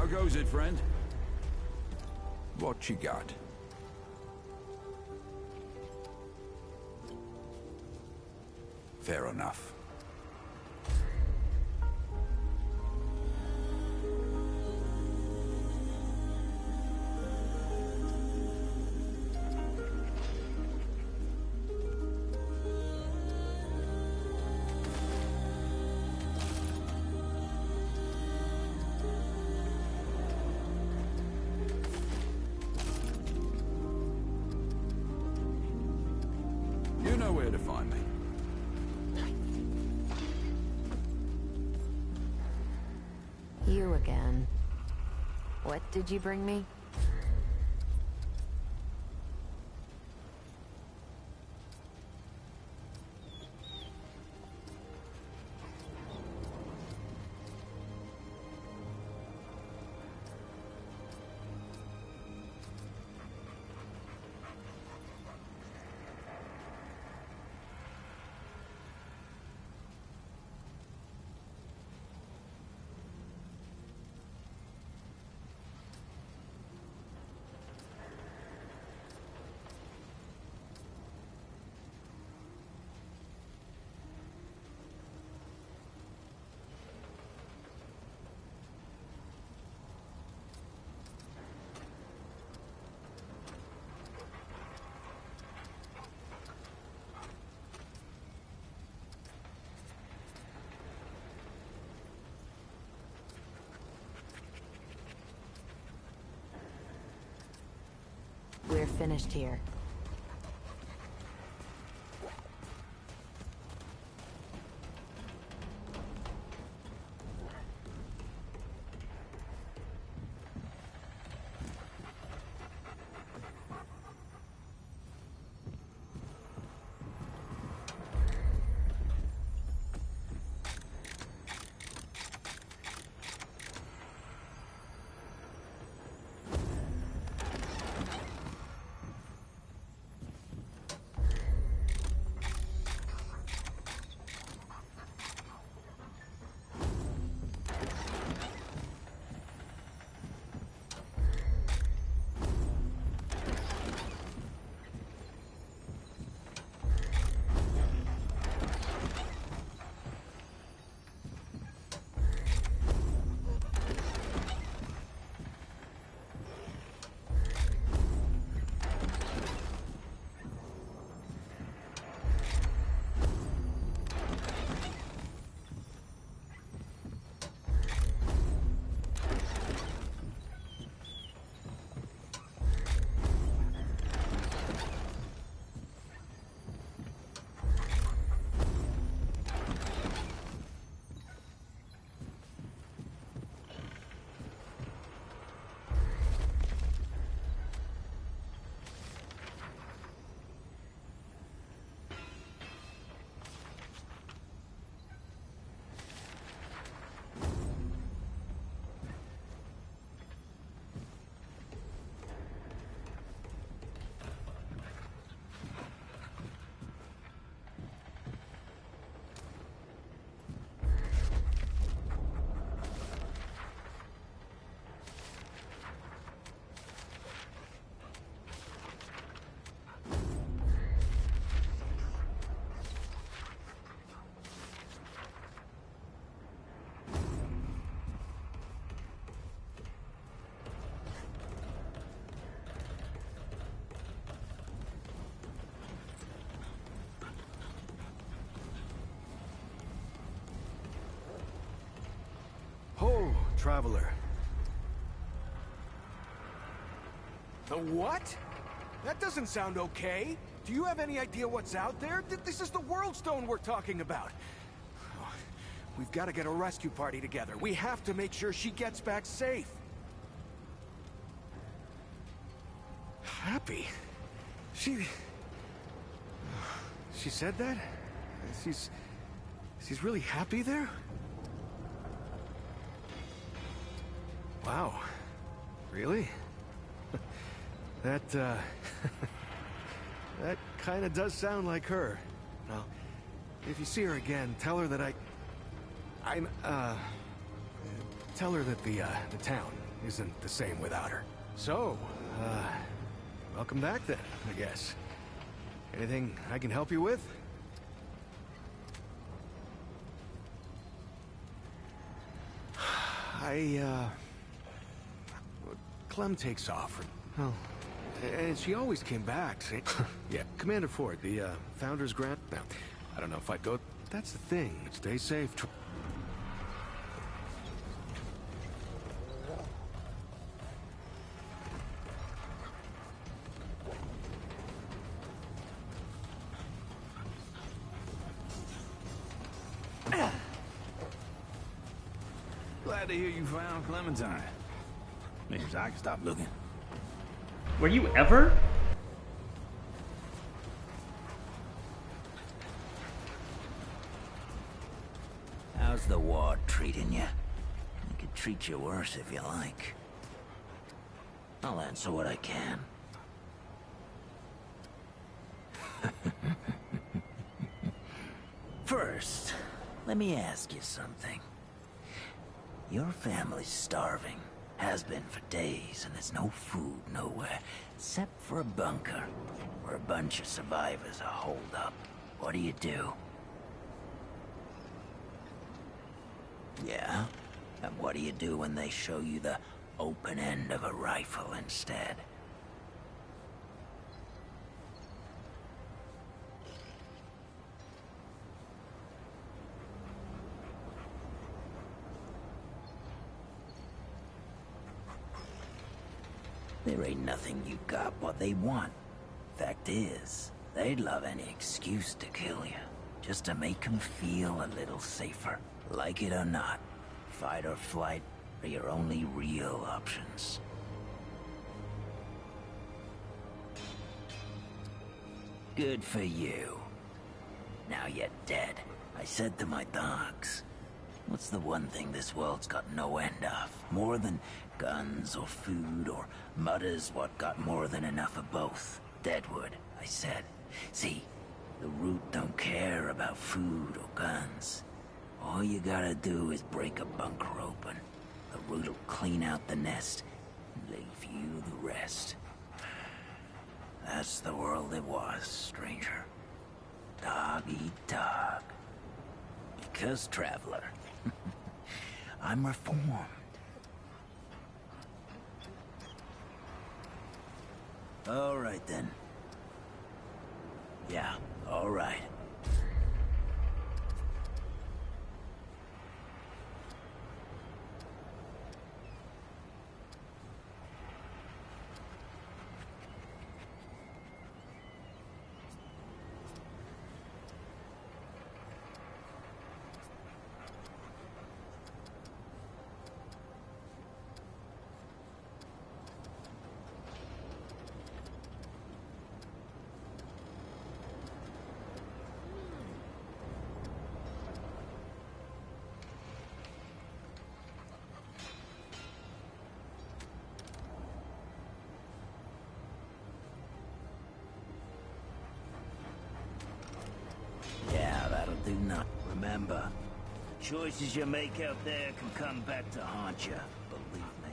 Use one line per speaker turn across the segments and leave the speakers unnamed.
How goes it, friend? What you got? Fair enough. You know where to find me.
You again. What did you bring me? We're finished here.
Ho, traveler. The what? That doesn't sound okay. Do you have any idea what's out there? This is the World Stone we're talking about. Oh, we've got to get a rescue party together. We have to make sure she gets back safe. Happy? She said that? She's really happy there? Wow. Really? That, that kinda does sound like her. Now, if you see her again, tell her that tell her that the town, isn't the same without her. So, welcome back then, I guess. Anything I can help you with? Clem takes off. Oh, and she always came back. See? Yeah, Commander Ford, the Founder's Grant. Now, I don't know if I'd go. That's the thing. Stay safe.
Glad to hear you found Clementine. Means I can stop looking.
Were you ever?
How's the ward treating you? It could treat you worse if you like. I'll answer what I can. First, let me ask you something. Your family's starving. Has been for days, and there's no food nowhere, except for a bunker, where a bunch of survivors are holed up. What do you do? Yeah? And what do you do when they show you the open end of a rifle instead? There ain't nothing you got what they want. Fact is, they'd love any excuse to kill you, just to make them feel a little safer. Like it or not, fight or flight are your only real options. Good for you. Now you're dead. I said to my dogs, what's the one thing this world's got no end of? More than guns or food or mutters what got more than enough of both? Deadwood, I said. See, the root don't care about food or guns. All you gotta do is break a bunker open. The root'll clean out the nest and leave you the rest. That's the world it was, stranger. Dog eat dog. Because, traveler, I'm reformed. All right, then. Yeah, all right. Do not remember. Choices you make out there can come back to haunt you, believe me.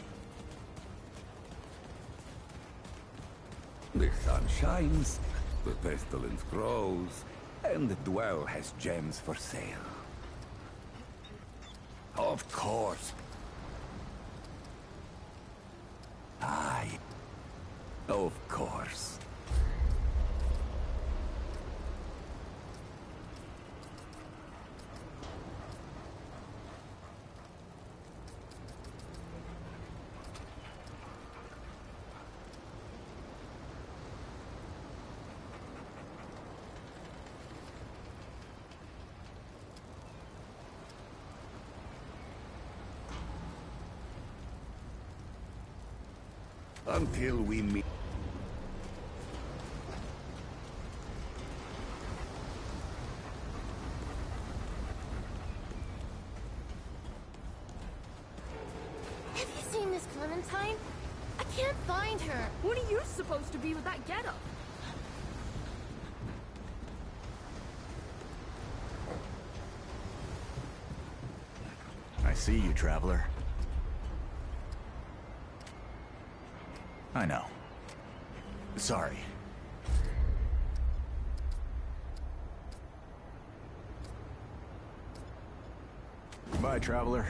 The sun shines, the pestilence grows, and the dwell has gems for sale. Of course. Aye. Of course. Until we meet.
Have you seen this Clementine? I can't find her.
What are you supposed to be with that getup?
I see you, traveler. I know. Sorry. Bye, traveler.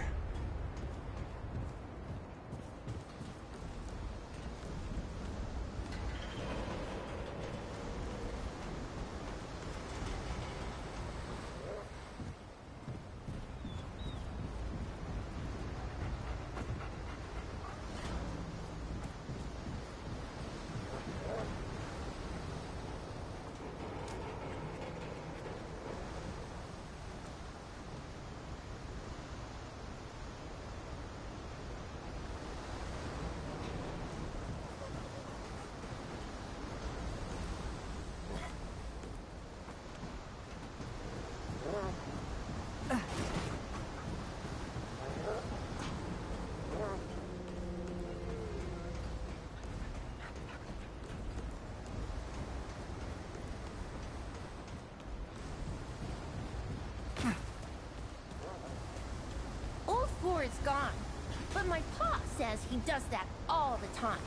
Old Ford's gone, but my pa says he does that all the time.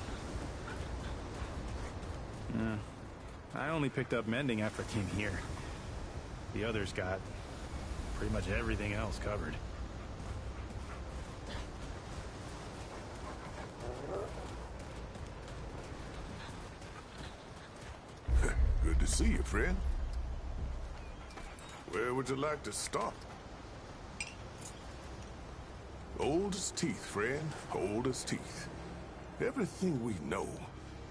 I only picked up mending after I came here. The others got pretty much everything else covered.
Good to see you, friend. Where would you like to start? Old as teeth, friend. Old as teeth. Everything we know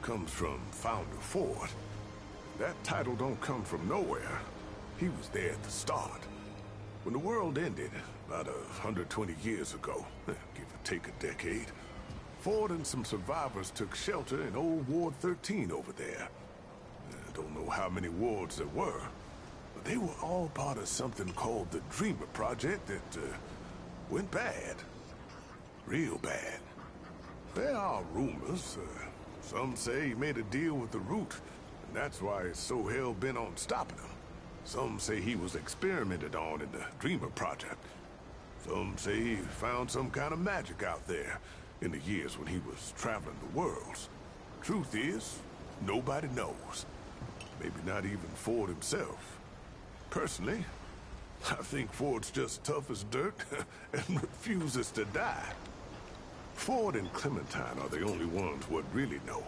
comes from Founder Ford. That title don't come from nowhere. He was there at the start. When the world ended, about 120 years ago, give or take a decade, Ford and some survivors took shelter in old Ward 13 over there. I don't know how many wards there were, but they were all part of something called the Dreamer Project that went bad. Real bad. There are rumors. Some say he made a deal with the Root, and that's why he's so hell-bent on stopping him. Some say he was experimented on in the Dreamer Project. Some say he found some kind of magic out there in the years when he was traveling the worlds. Truth is, nobody knows. Maybe not even Ford himself. Personally, I think Ford's just tough as dirt and refuses to die. Ford and Clementine are the only ones what really know,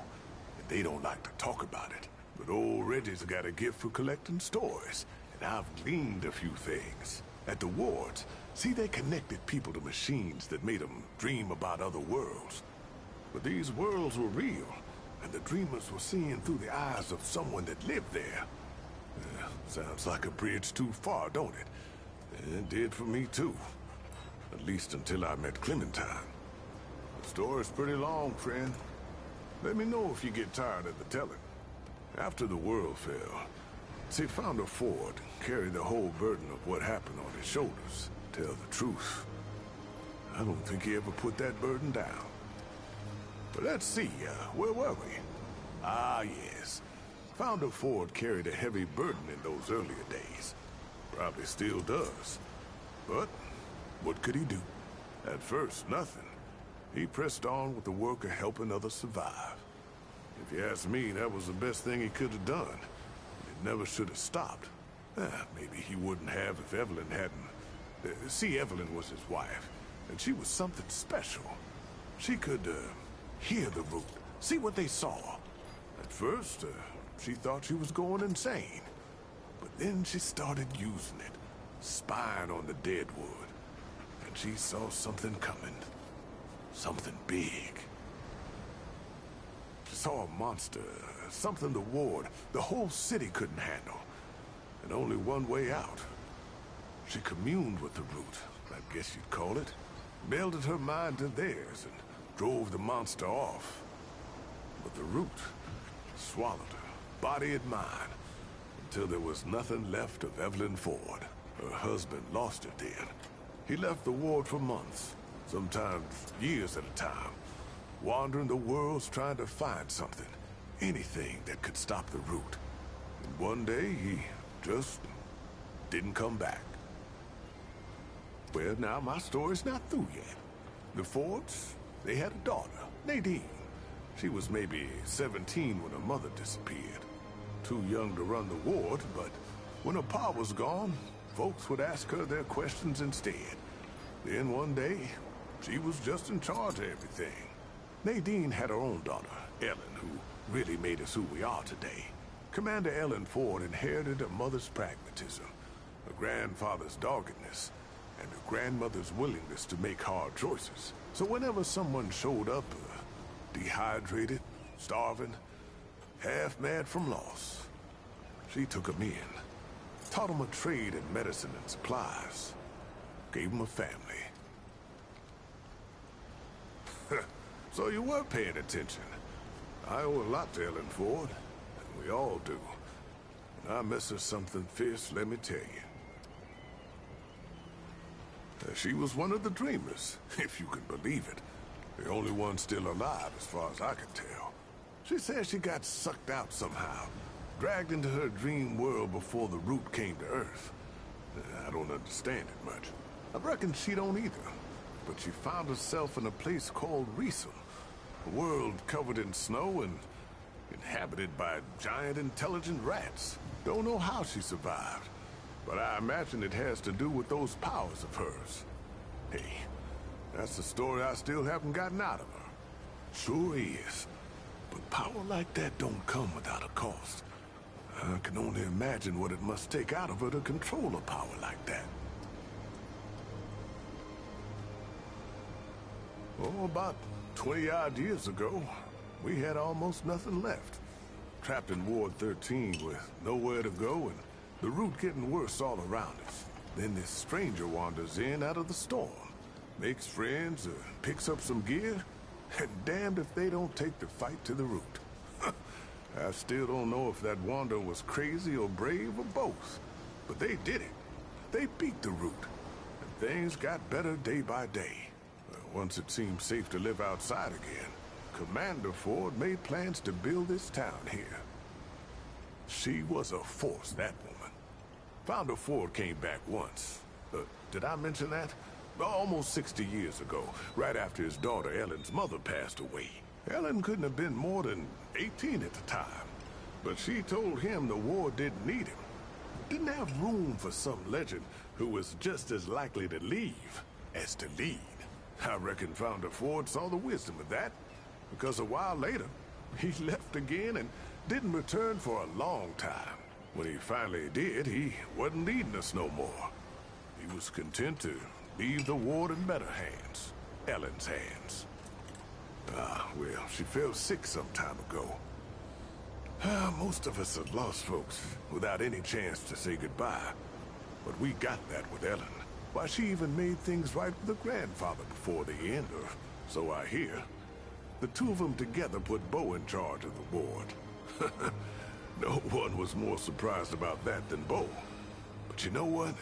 and they don't like to talk about it. But old Reggie's got a gift for collecting stories, and I've gleaned a few things. At the wards, see, they connected people to machines that made them dream about other worlds. But these worlds were real, and the dreamers were seeing through the eyes of someone that lived there. Sounds like a bridge too far, don't it? It did for me, too. At least until I met Clementine. The story's pretty long, friend. Let me know if you get tired of the telling. After the world fell, see, Founder Ford carried the whole burden of what happened on his shoulders. Tell the truth, I don't think he ever put that burden down. But let's see, where were we? Ah, yes. Founder Ford carried a heavy burden in those earlier days. Probably still does. But what could he do? At first, nothing. He pressed on with the work of helping others survive. If you ask me, that was the best thing he could have done. It never should have stopped. Maybe he wouldn't have if Evelyn hadn't. See, Evelyn was his wife, and she was something special. She could, hear the Root, see what they saw. At first, she thought she was going insane. But then she started using it, spying on the dead wood. And she saw something coming. Something big. She saw a monster, something the ward, the whole city couldn't handle. And only one way out. She communed with the Root, I guess you'd call it. Melded her mind to theirs and drove the monster off. But the Root swallowed her, body and mind, until there was nothing left of Evelyn Ford. Her husband lost her then. He left the ward for months, sometimes years at a time, wandering the worlds trying to find something, anything that could stop the Root. And one day, he just didn't come back. Well, now my story's not through yet. The Fords, they had a daughter, Nadine. She was maybe 17 when her mother disappeared. Too young to run the ward, but when her pa was gone, folks would ask her their questions instead. Then one day, she was just in charge of everything. Nadine had her own daughter, Ellen, who really made us who we are today. Commander Ellen Ford inherited her mother's pragmatism, her grandfather's doggedness, and her grandmother's willingness to make hard choices. So whenever someone showed up, dehydrated, starving, half mad from loss, she took them in, taught them a trade in medicine and supplies, gave them a family. So you were paying attention. I owe a lot to Ellen Ford, and we all do. And I miss her something fierce, let me tell you. She was one of the dreamers, if you can believe it. The only one still alive, as far as I can tell. She says she got sucked out somehow, dragged into her dream world before the root came to Earth. I don't understand it much. I reckon she don't either. But she found herself in a place called Riesel, a world covered in snow and inhabited by giant intelligent rats. Don't know how she survived, but I imagine it has to do with those powers of hers. Hey, that's the story I still haven't gotten out of her. Sure is. But power like that don't come without a cost. I can only imagine what it must take out of her to control a power like that. Oh, about 20-odd years ago, we had almost nothing left. Trapped in Ward 13 with nowhere to go and the root getting worse all around us. Then this stranger wanders in out of the storm, makes friends, picks up some gear, and damned if they don't take the fight to the root. I still don't know if that wanderer was crazy or brave or both, but they did it. They beat the root, and things got better day by day. Once it seemed safe to live outside again, Commander Ford made plans to build this town here. She was a force, that woman. Founder Ford came back once. Did I mention that? Almost 60 years ago, right after his daughter Ellen's mother passed away. Ellen couldn't have been more than 18 at the time, but she told him the war didn't need him. Didn't have room for some legend who was just as likely to leave as to lead. I reckon Founder Ford saw the wisdom of that, because a while later, he left again and didn't return for a long time. When he finally did, he wasn't leading us no more. He was content to leave the ward in better hands. Ellen's hands. Well, she fell sick some time ago. Most of us have lost folks without any chance to say goodbye. But we got that with Ellen. Why, she even made things right with her grandfather before the end, or so I hear. The two of them together put Bo in charge of the ward. No one was more surprised about that than Bo. But you know what?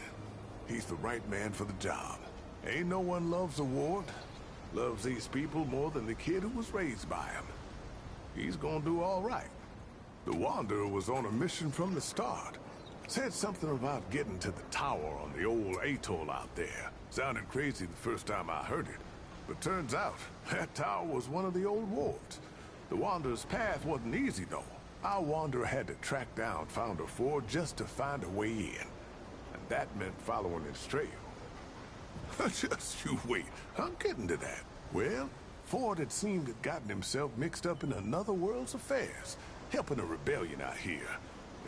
He's the right man for the job. Ain't no one loves a ward, loves these people more than the kid who was raised by him. He's gonna do all right. The Wanderer was on a mission from the start. Said something about getting to the tower on the old atoll out there. Sounded crazy the first time I heard it. But turns out, that tower was one of the old wards. The Wanderer's path wasn't easy, though. Our Wanderer had to track down Founder Ford just to find a way in. And that meant following his trail. Just you wait. I'm getting to that. Well, Ford had seemed to have gotten himself mixed up in another world's affairs, helping a rebellion out here.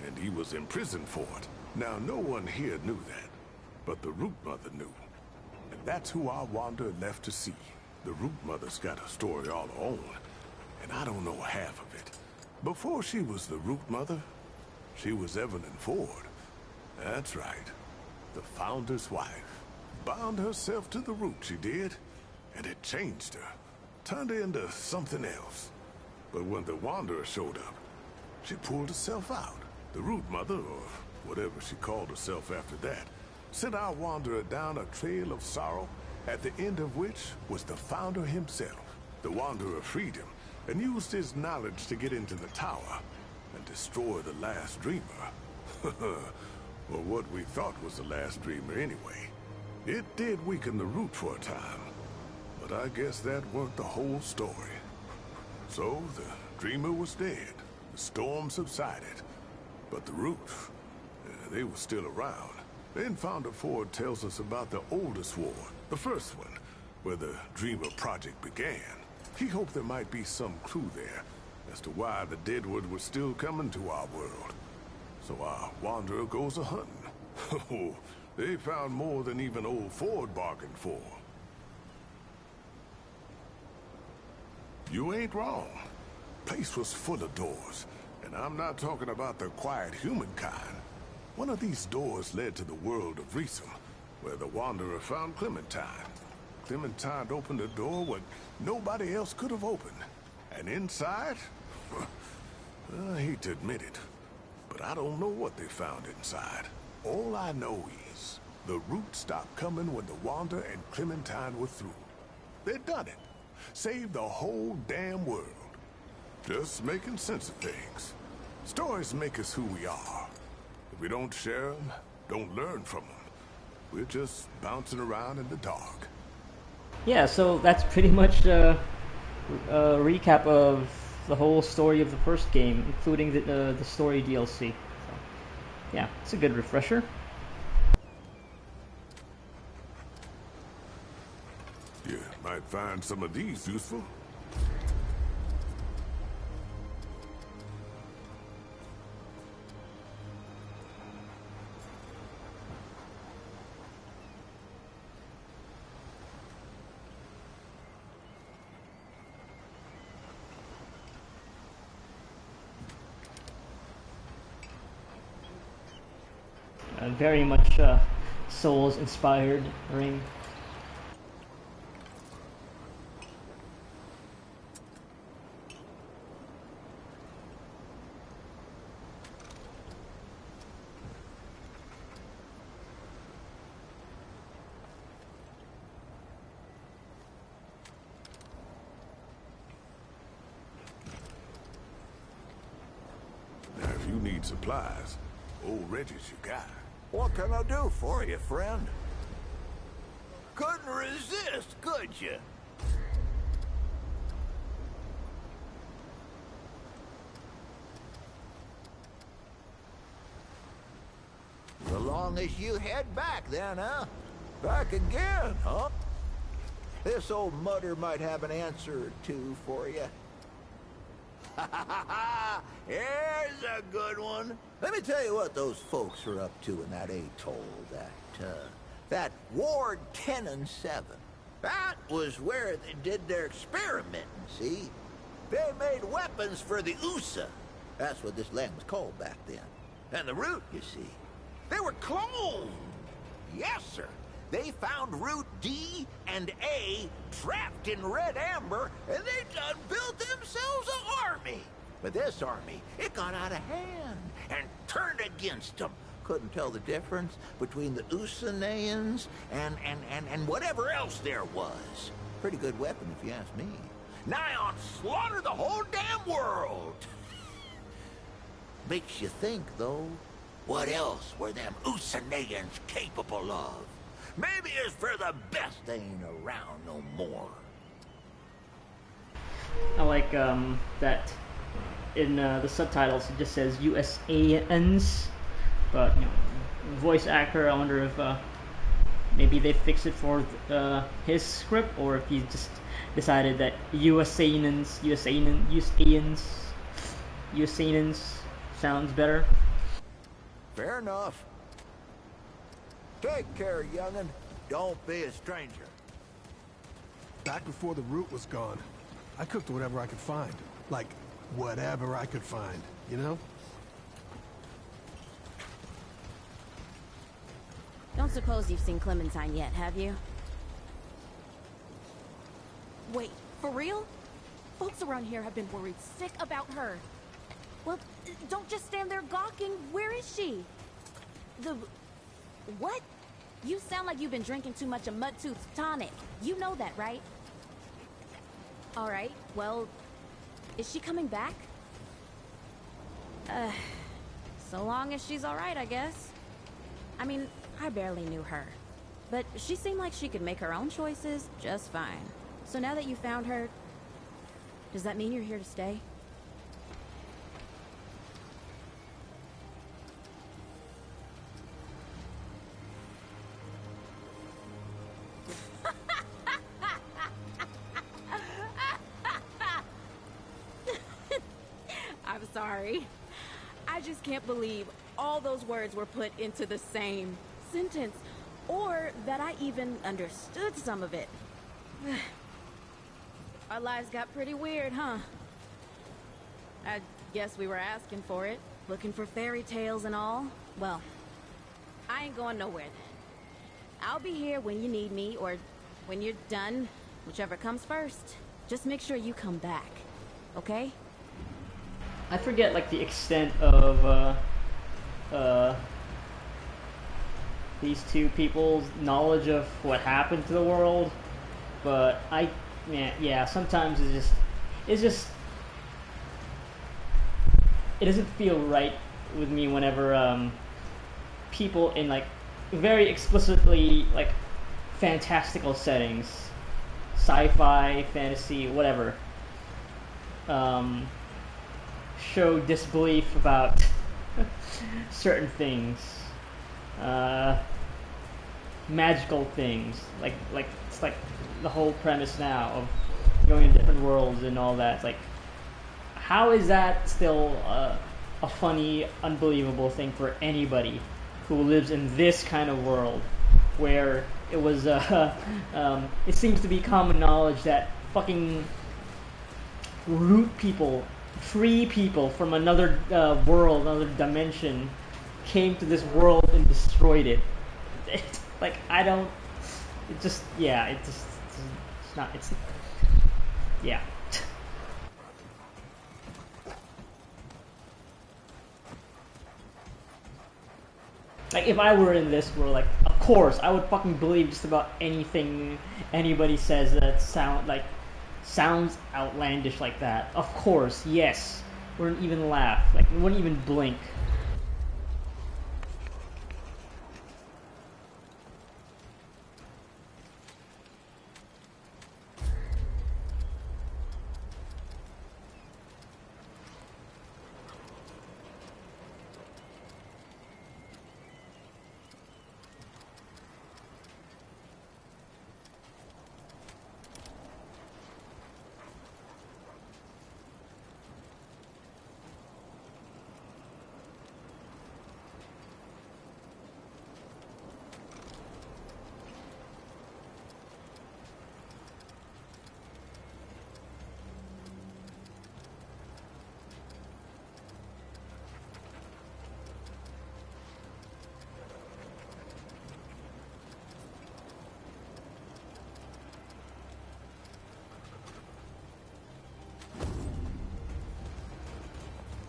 And he was imprisoned for it. Now, no one here knew that, but the Root Mother knew. And that's who our Wanderer left to see. The Root Mother's got a story all her own, and I don't know half of it. Before she was the Root Mother, she was Evelyn Ford. That's right. The Founder's wife. Bound herself to the Root, she did. And it changed her. Turned her into something else. But when the Wanderer showed up, she pulled herself out. The Root Mother, or whatever she called herself after that, sent our Wanderer down a trail of sorrow, at the end of which was the Founder himself. The Wanderer freed him, and used his knowledge to get into the tower, and destroy the last Dreamer. Or what we thought was the last Dreamer anyway. It did weaken the Root for a time, but I guess that weren't the whole story. So the dreamer was dead. The storm subsided. But the root, they were still around. Then Founder Ford tells us about the oldest ward, the first one, where the Dreamer Project began. He hoped there might be some clue there as to why the Deadwood was still coming to our world. So our wanderer goes a-hunting. Oh, they found more than even old Ford bargained for. You ain't wrong. Place was full of doors, and I'm not talking about the quiet humankind. One of these doors led to the world of Reesum, where the Wanderer found Clementine. Clementine opened a door what nobody else could have opened. And inside? I hate to admit it, but I don't know what they found inside. All I know is the root stopped coming when the Wander and Clementine were through. They'd done it. Saved the whole damn world. Just making sense of things. Stories make us who we are. If we don't share them, don't learn from them, we're just bouncing around in the dark.
Yeah, so that's pretty much a recap of the whole story of the first game, including the story DLC. So, yeah, it's a good refresher.
You might find some of these useful.
Very much Souls-inspired ring.
Now, if you need supplies, old Reggie's you got.
What can I do for you, friend? Couldn't resist, could you? So long as you head back then, huh? Back again, huh? This old mutter might have an answer or two for you. Here's a good one. Let me tell you what those folks are up to in that atoll, that Ward 10 and 7. That was where they did their experimenting, see? They made weapons for the USA. That's what this land was called back then. And the root, you see, they were cloned. Yes, sir. They found Route D and A trapped in red amber, and they done built themselves an army. But this army, it got out of hand and turned against them. Couldn't tell the difference between the Usanayans and whatever else there was. Pretty good weapon, if you ask me. Nigh on slaughter the whole damn world. Makes you think, though, what else were them Usanayans capable of? Maybe it's for the best they ain't around no more.
I like that in the subtitles it just says USANs, but you know, voice actor, I wonder if maybe they fixed it for his script, or if he just decided that USANs sounds better.
Fair enough. Take care, young'un. Don't be a stranger.
Back before the root was gone, I cooked whatever I could find. Like, whatever I could find, you know?
Don't suppose you've seen Clementine yet, have you?
Wait, for real? Folks around here have been worried sick about her. Well, don't just stand there gawking. Where is she? What? You sound like you've been drinking too much of Mudtooth's tonic. You know that, right? Alright, well, is she coming back?
So long as she's alright, I guess. I mean, I barely knew her. But she seemed like she could make her own choices just fine. So now that you found her, Does that mean you're here to stay? I'm sorry. I just can't believe all those words were put into the same sentence, or that I even understood some of it. Our lives got pretty weird, huh? I guess we were asking for it, looking for fairy tales and all. Well, I ain't going nowhere then. I'll be here when you need me, or when you're done, whichever comes first. Just make sure you come back, okay?
I forget like the extent of these two people's knowledge of what happened to the world, but yeah, sometimes it doesn't feel right with me whenever people in like very explicitly like fantastical settings, sci-fi, fantasy, whatever, show disbelief about certain things, magical things, like it's like the whole premise now of going to different worlds and all that. It's like, how is that still a funny, unbelievable thing for anybody who lives in this kind of world, where it was it seems to be common knowledge that fucking root people, free people from another world, another dimension, came to this world and destroyed it. Like, I don't. It just, yeah, it's not. It's, yeah. Like, if I were in this world, like, of course, I would fucking believe just about anything anybody says that sounds outlandish like that. Of course, yes. Wouldn't even laugh. Like, wouldn't even blink.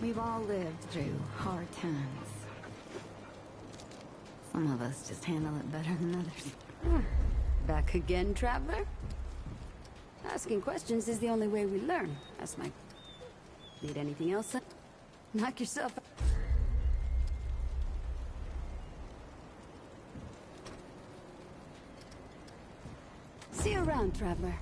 We've all lived through hard times. Some of us just handle it better than others. Back again, traveler? Asking questions is the only way we learn. That's my... Need anything else? Knock yourself out. See you around, traveler.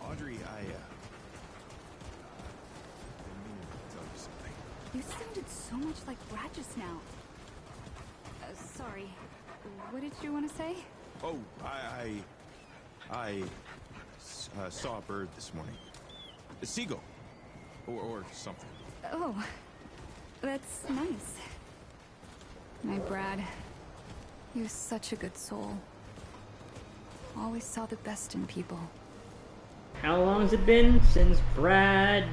Audrey, I didn't mean to tell you something.
You sounded so much like Brad just now. Sorry. What did you want to say?
Oh, I saw a bird this morning. A seagull. Or something.
Oh, that's nice. My Brad, he was such a good soul. Always saw the best in people.
How long has it been since Brad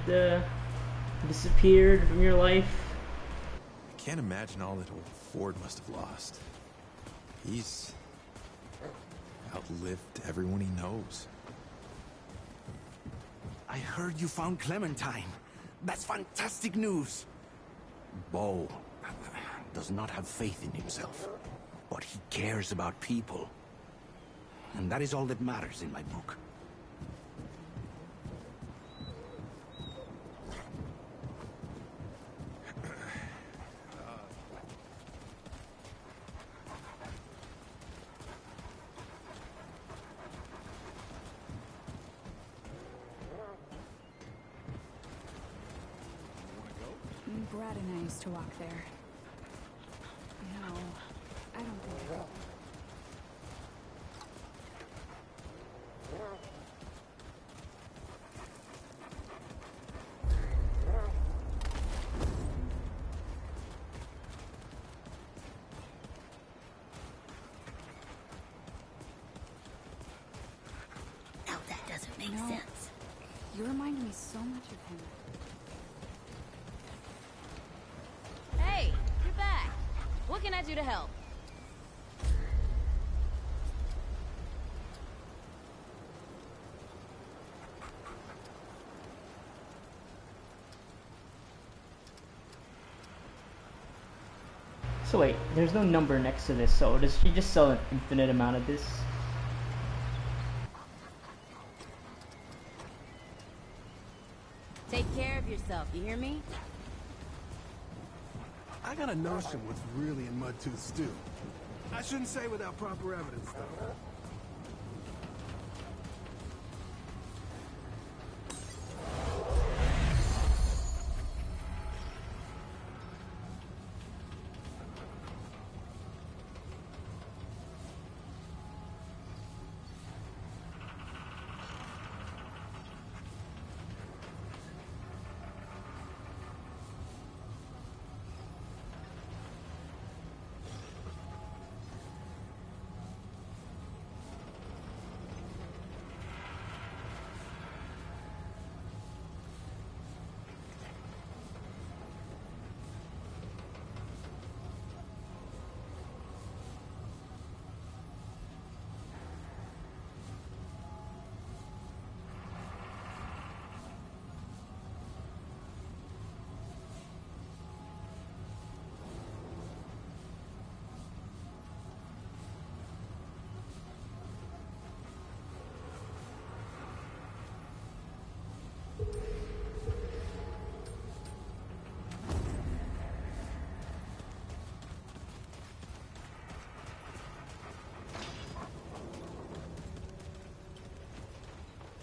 disappeared from your life?
I can't imagine all that old Ford must have lost. He's outlived everyone he knows.
I heard you found Clementine. That's fantastic news. Bo does not have faith in himself, but he cares about people. And that is all that matters in my book.
Brad and I used to walk there. No, I don't think I will.
Now that doesn't make sense.
You remind me so much of him.
Hey, you're back. What can I do to help?
So wait, there's no number next to this, so does she just sell an infinite amount of this?
Take care of yourself, you hear me?
I got a notion what's really in Mudtooth's stew. I shouldn't say without proper evidence, though.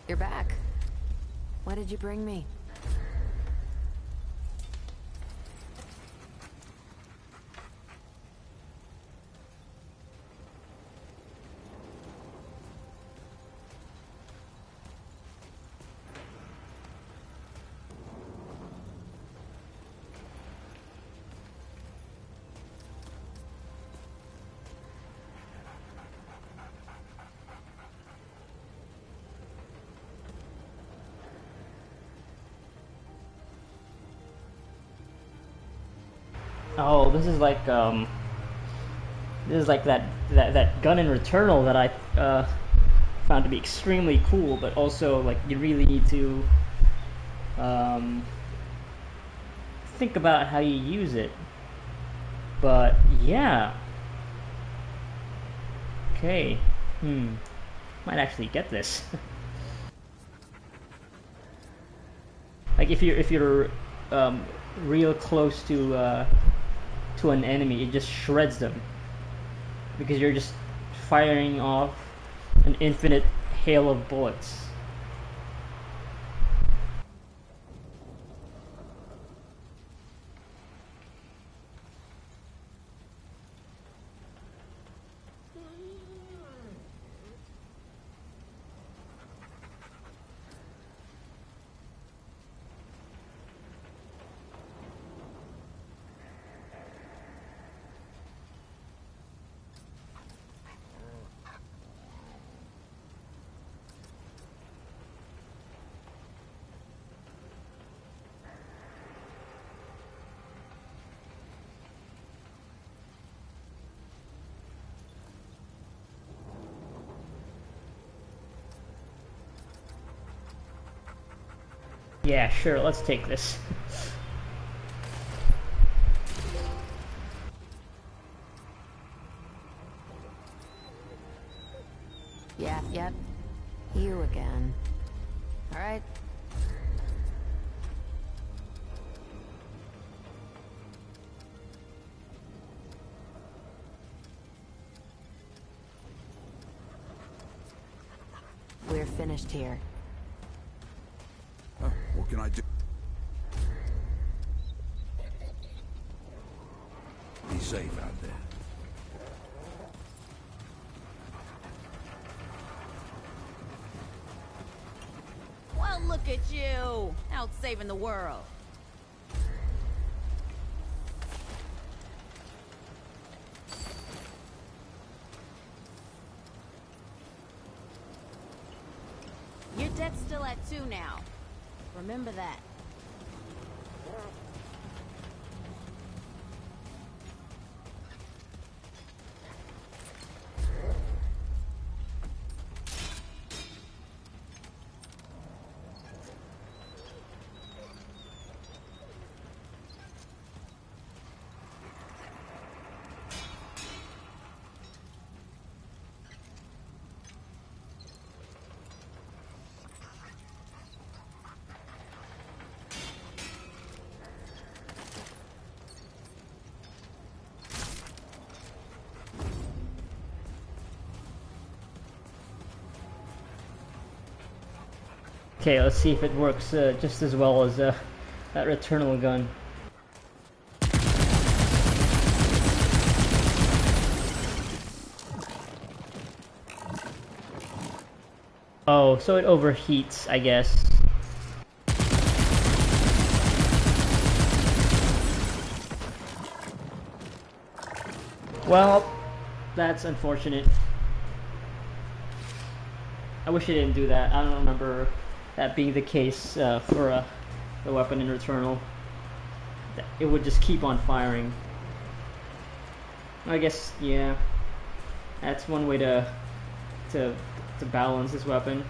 You're back. What did you bring me?
Oh, this is like that gun in Returnal that I found to be extremely cool, but also like you really need to think about how you use it. But yeah, okay, might actually get this. Like if you're real close to an enemy, it just shreds them because you're just firing off an infinite hail of bullets. Yeah, sure, let's take this.
Yep. You again. All right. We're finished here.
What can I do? Be safe out there.
Well, look at you, out saving the world. Your debt's still at 2 now. Remember that.
Okay, let's see if it works just as well as that Returnal gun. Oh, so it overheats, I guess. Well, that's unfortunate. I wish it didn't do that. I don't remember that being the case for the weapon in Returnal. It would just keep on firing. I guess, yeah. That's one way to balance this weapon.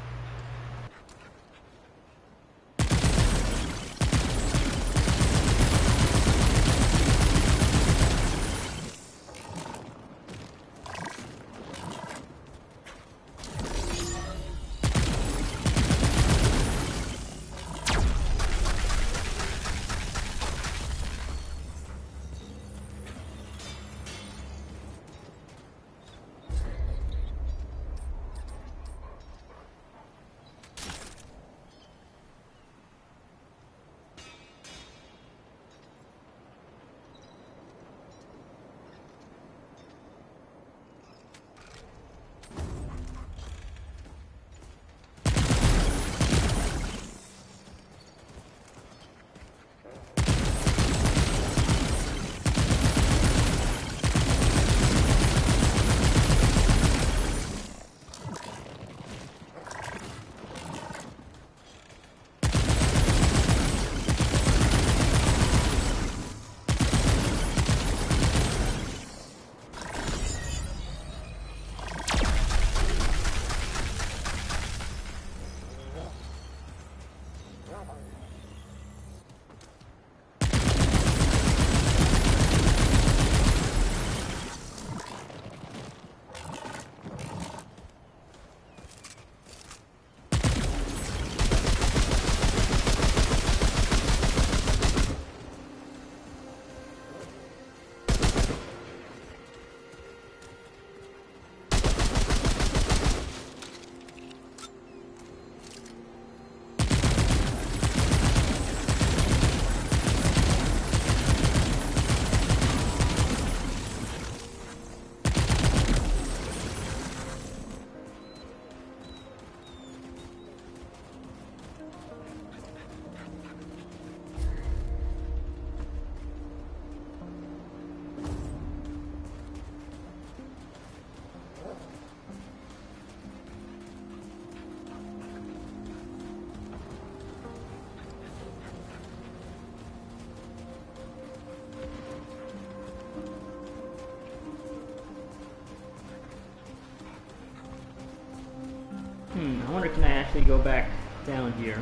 I wonder, can I actually go back down here?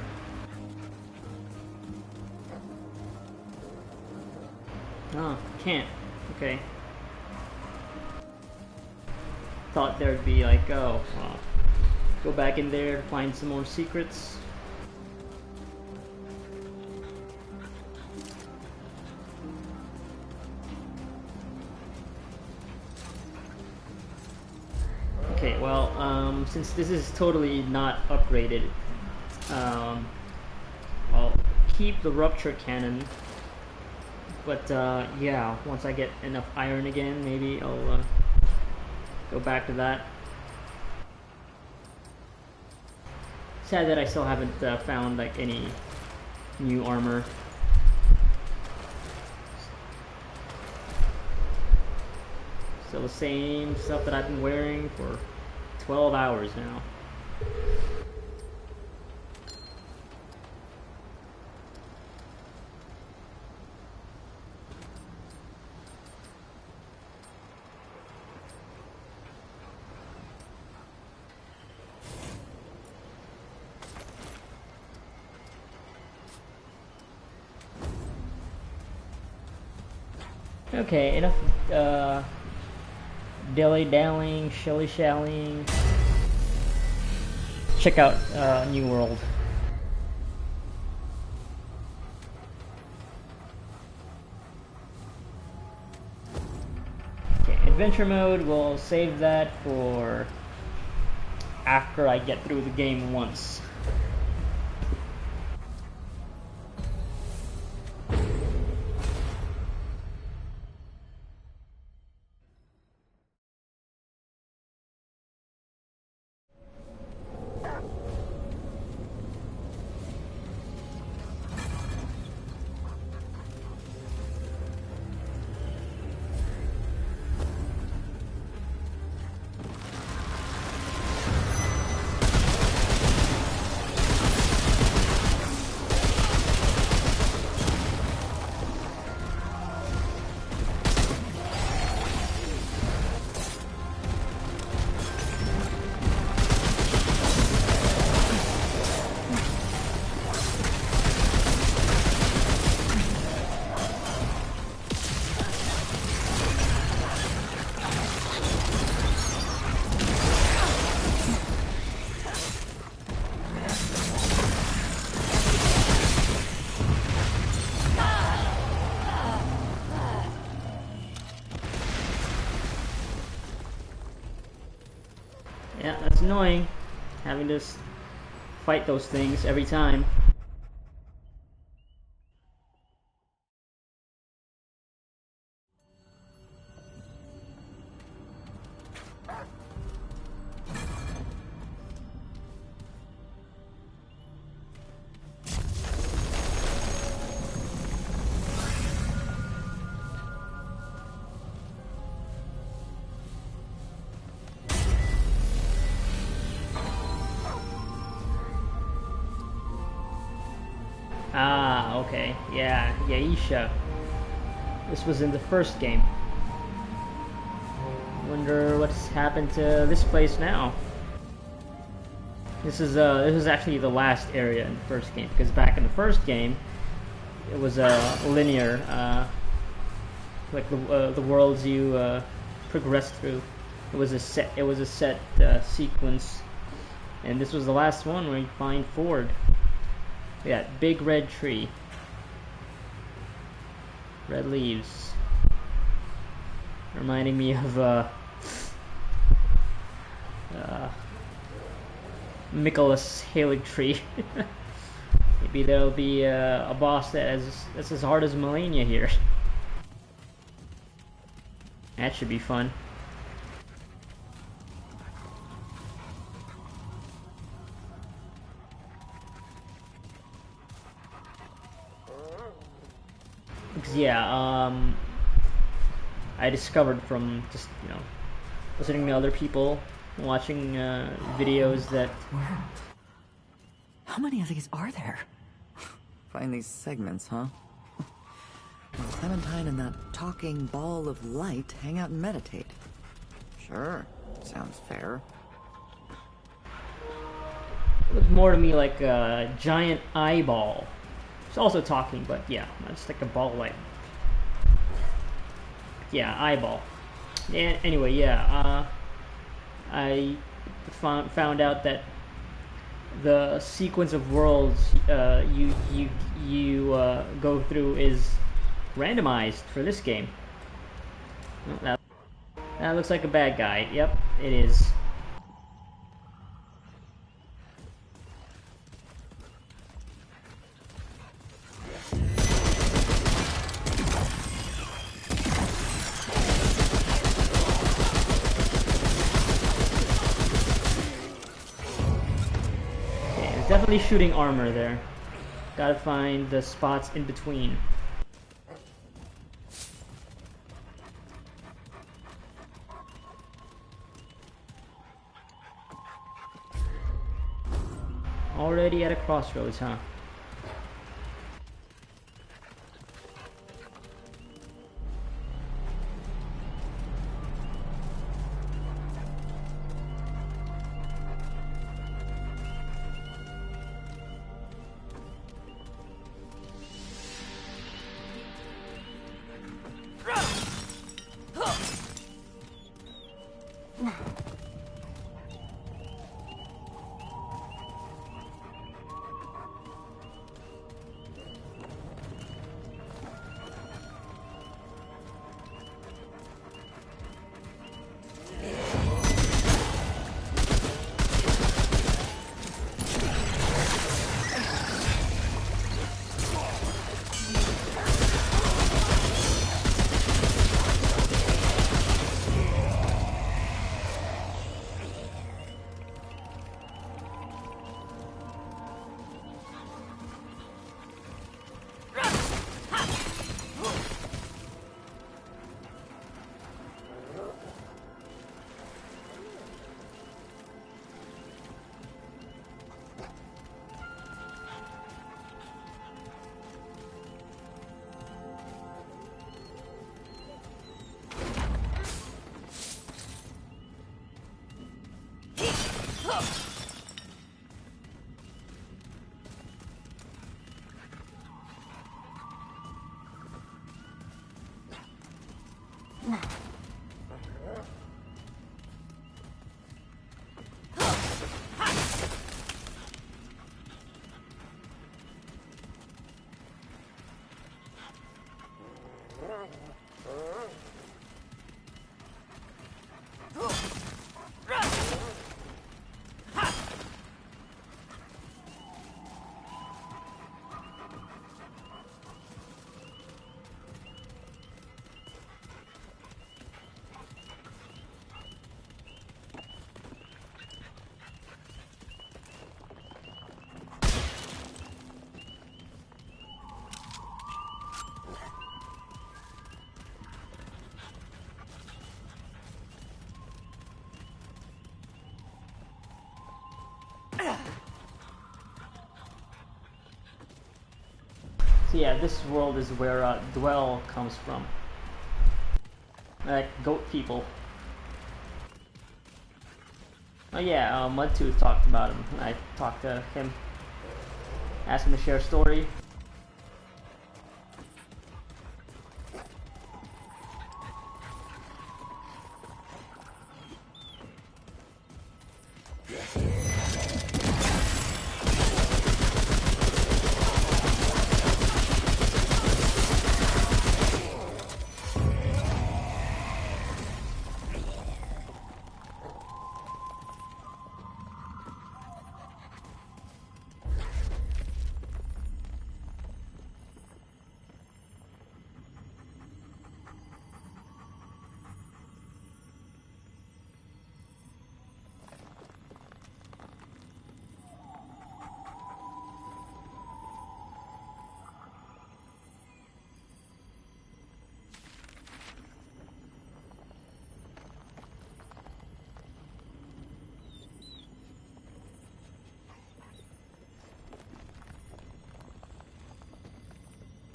Oh, can't. Okay. Thought there'd be like, oh, go back in there to find some more secrets. Okay, well, since this is totally not upgraded, I'll keep the rupture cannon. But yeah, once I get enough iron again, maybe I'll go back to that. Sad that I still haven't found like any new armor. Still the same stuff that I've been wearing for 12 hours now. Okay, enough dilly-dallying, shilly-shallying. Check out New World. Okay, adventure mode, we'll save that for after I get through the game once. Yeah, that's annoying, having to fight those things every time. Ah, okay. Yeah, Yaisha. This was in the first game. Wonder what's happened to this place now. This is actually the last area in the first game, because back in the first game, it was linear, like the worlds you progressed through. It was a set sequence, and this was the last one where you find Ford. Yeah, big red tree. Red leaves. Reminding me of Nicholas Halig tree. Maybe there'll be a boss that's as hard as Melania here. That should be fun. Because yeah, I discovered from just listening to other people, watching videos that.
World. How many of these are there? Find these segments, huh? Well, Clementine and that talking ball of light hang out and meditate. Sure, sounds fair.
It looked more to me like a giant eyeball. It's also talking, but yeah, just like a ball of light. Yeah, eyeball. And anyway, yeah, I found out that the sequence of worlds you go through is randomized for this game. Oh, that looks like a bad guy. Yep, it is. Definitely shooting armor there. Gotta find the spots in between. Already at a crossroads, huh? So yeah, this world is where Dwell comes from. Like goat people. Oh yeah, Mudtooth talked about him. I talked to him, asked him to share a story.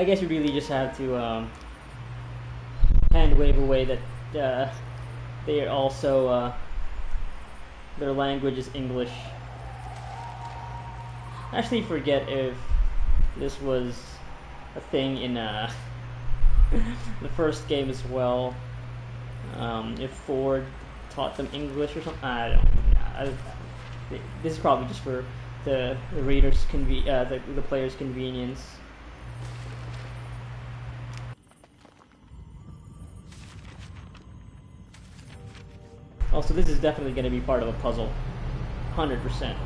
I guess you really just have to hand wave away that they are also their language is English. I actually forget if this was a thing in the first game as well. If Ford taught them English or something, I don't. This is probably just for the reader's the player's convenience. Also, this is definitely going to be part of a puzzle, 100%.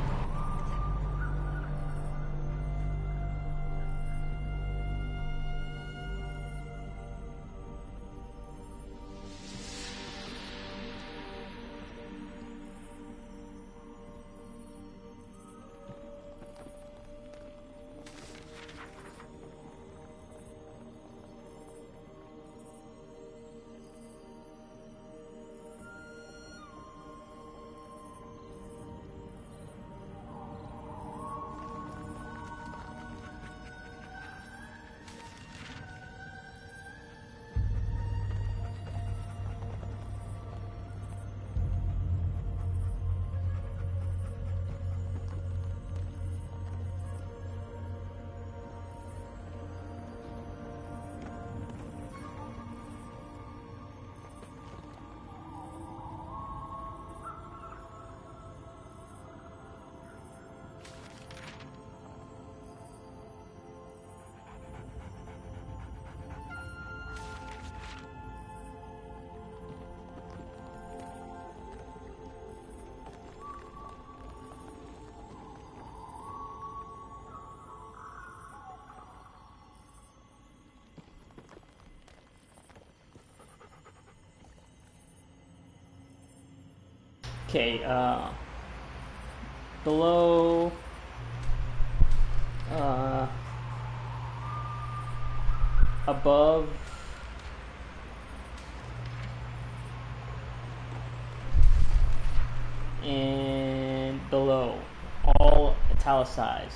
Okay, below, above, and below, all italicized.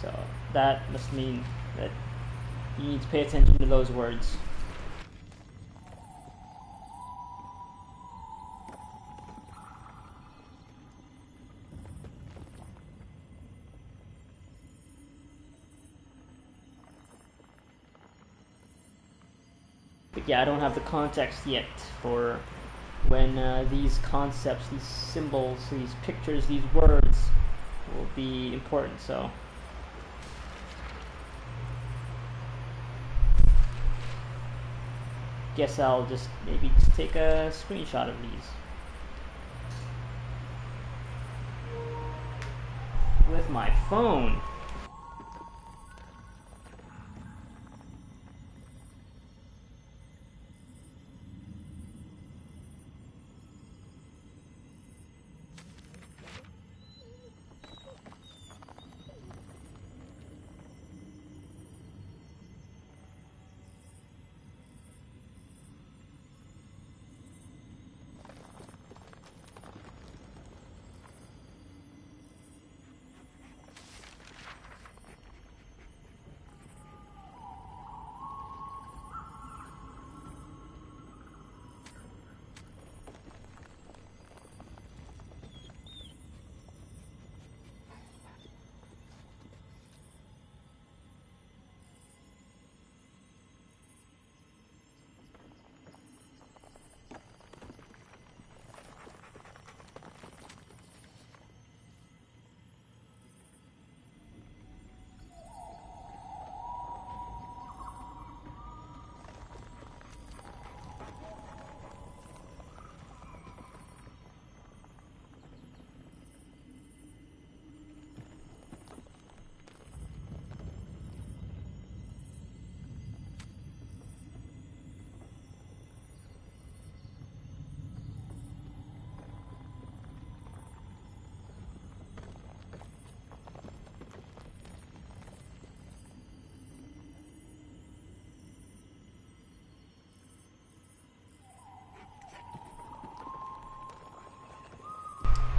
So that must mean that you need to pay attention to those words. But yeah, I don't have the context yet for when these concepts, these symbols, these pictures, these words will be important, so. Guess I'll just maybe just take a screenshot of these. With my phone.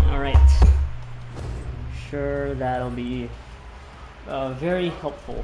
Alright. Sure, that'll be very helpful.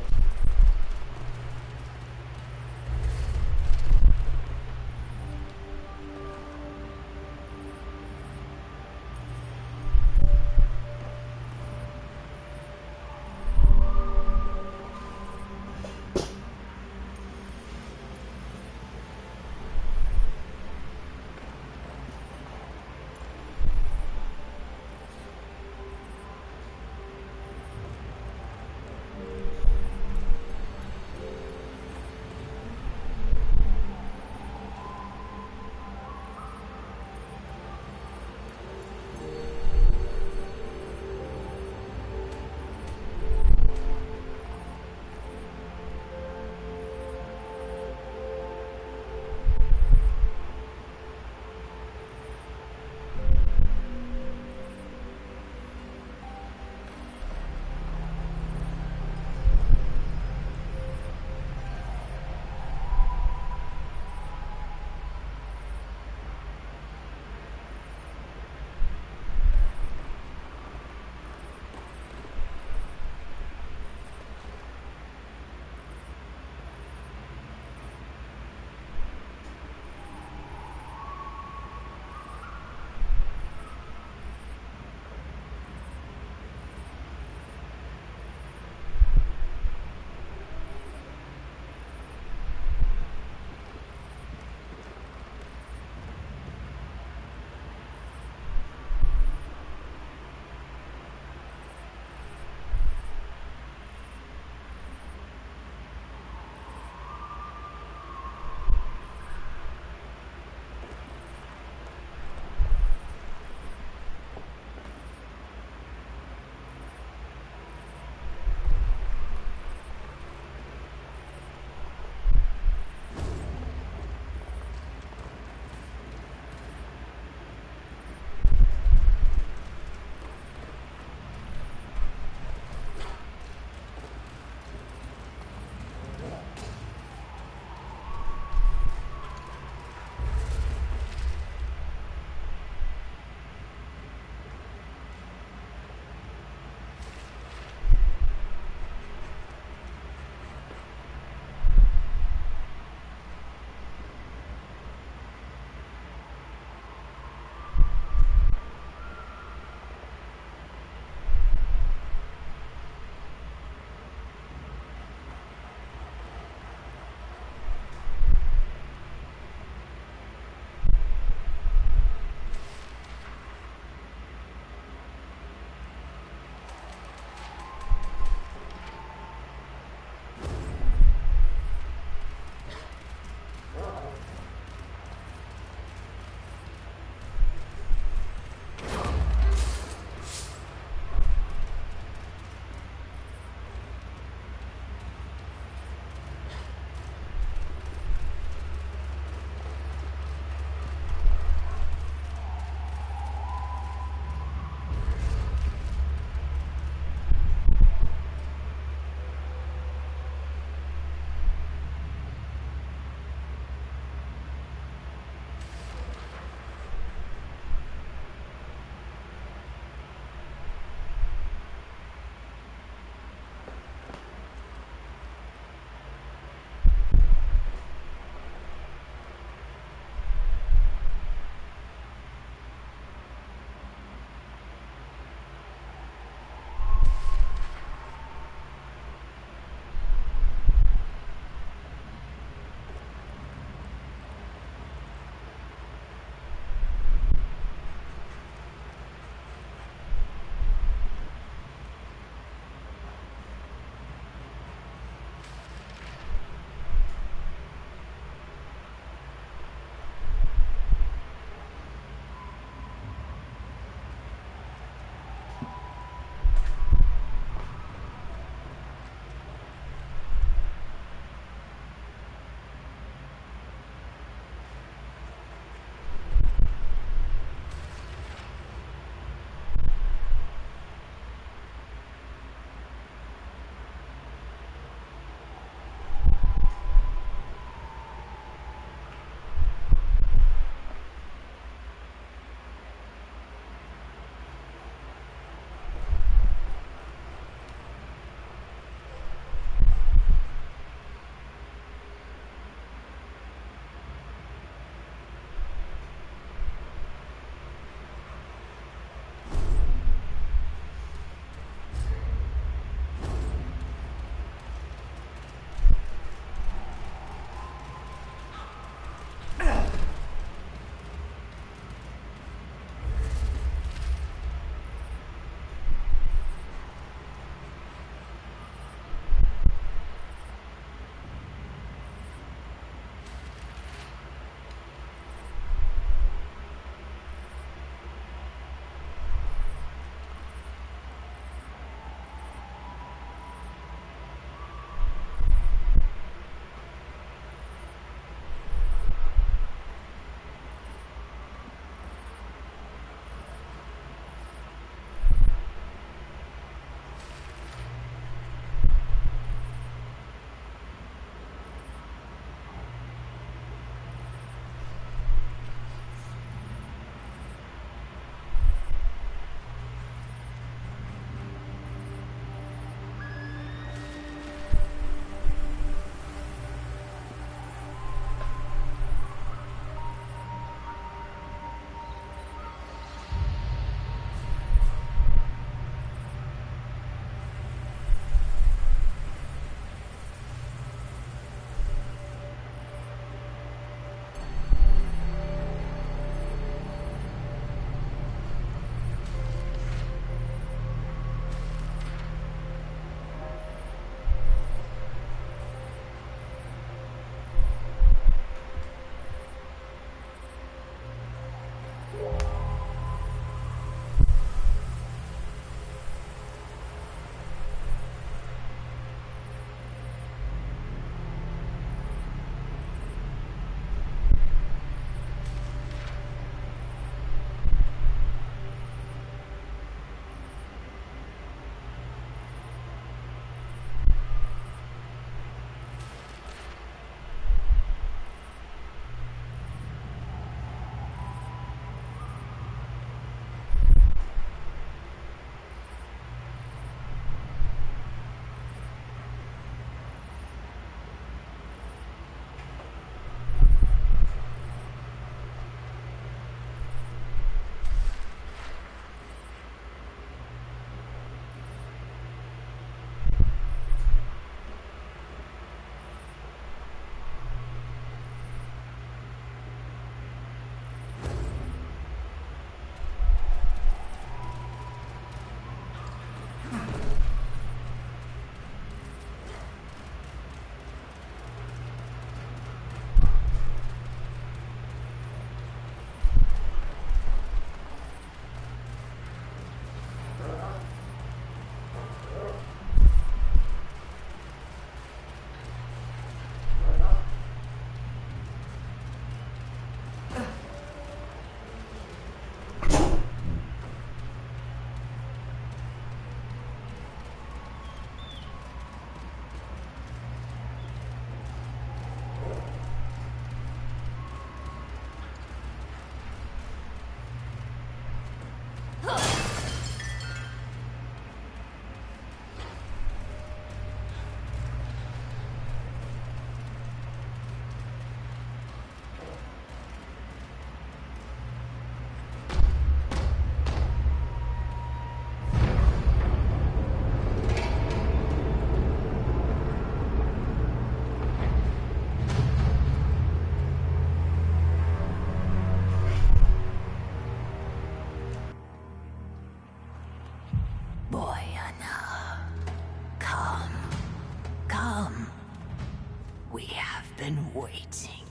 been waiting.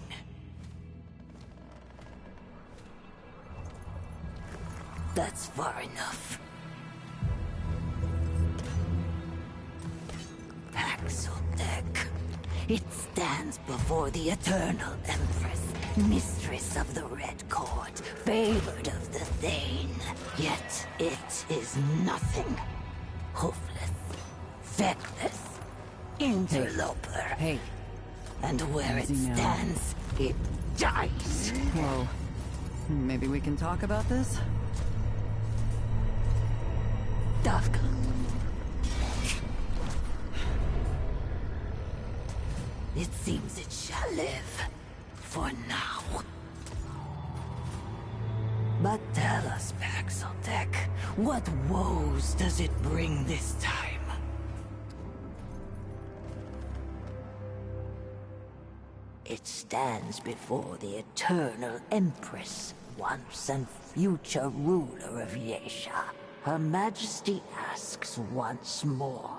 That's far enough. Paxotech. It stands before the Eternal Empress, mistress of the Red Court, favored of the Thane. Yet it is nothing. Hoofless, feckless, interloper.
Hey.
And where it
Easy now.
stands, it dies.
Whoa. Maybe we can talk about this?
Dafka. It seems it shall live. For now. But tell us, Paxotech, what woes does it bring this time? It stands before the Eternal Empress, once and future ruler of Yesha. Her Majesty asks once more,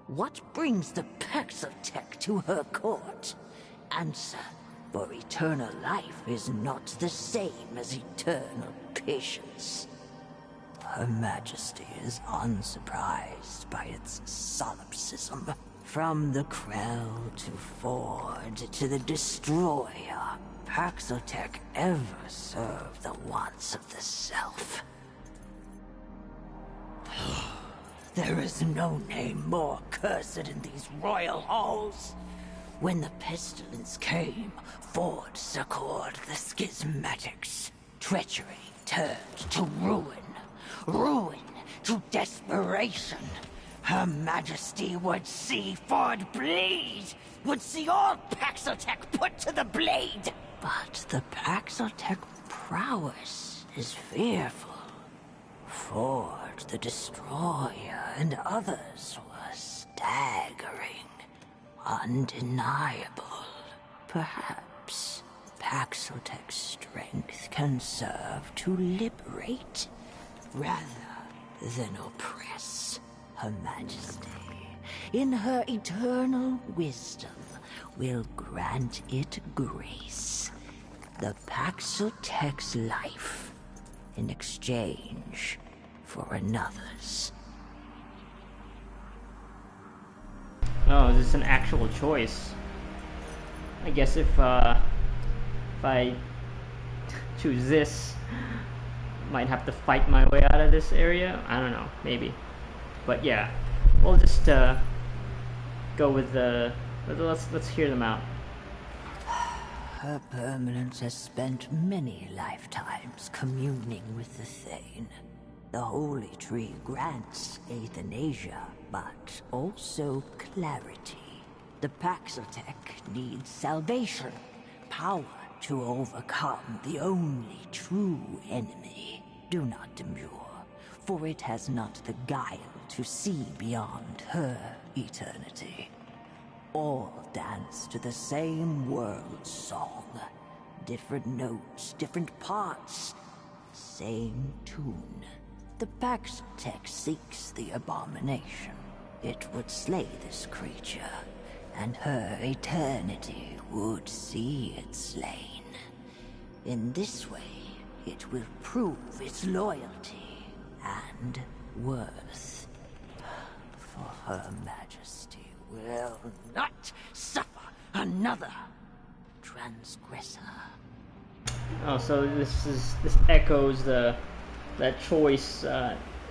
what brings the Paxotech to her court? Answer, for eternal life is not the same as eternal patience. Her Majesty is unsurprised by its solipsism. From the Krell to Ford to the Destroyer, Paxotech ever served the wants of the self. There is no name more cursed in these royal halls. When the pestilence came, Ford succored the schismatics. Treachery turned to ruin. Ruin to desperation. Her Majesty would see Ford bleed. Would see all Paxotech put to the blade. But the Paxotech prowess is fearful. Ford, the Destroyer, and others were staggering. Undeniable. Perhaps Paxotech's strength can serve to liberate, rather than oppress. Her Majesty, in her eternal wisdom, will grant it grace. The Paxotech's life in exchange for another's.
Oh, is this an actual choice? I guess if I choose this, might have to fight my way out of this area. I don't know, maybe. But yeah, we'll just go with the. Let's hear them out.
Her permanence has spent many lifetimes communing with the Thane. The Holy Tree grants euthanasia, but also clarity. The Paxotech needs salvation, power to overcome the only true enemy. Do not demur, for it has not the guile to see beyond her eternity. All dance to the same world song. Different notes, different parts, same tune. The Paxotech seeks the abomination. It would slay this creature, and her eternity would see it slain. In this way, it will prove its loyalty and worth. For her Majesty will not suffer another transgressor.
Oh, so this echoes that choice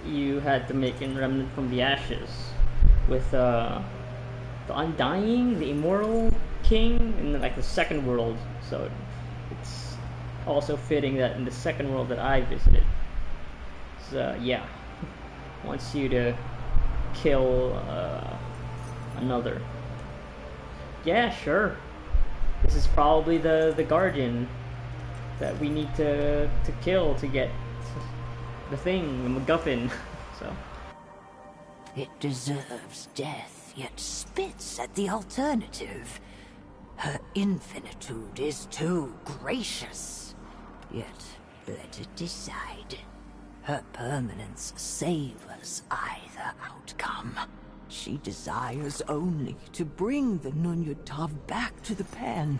you had to make in Remnant from the Ashes, with the Undying, the Immortal King, in like the second world. So it's also fitting that in the second world that I visited, so yeah, wants you to kill another. Yeah, sure. This is probably the Guardian that we need to kill to get the thing, the MacGuffin. So
it deserves death, yet spits at the alternative. Her infinitude is too gracious, yet let it decide. Her permanence savors either outcome.
She desires only to bring the Nunyatav back to the Pan,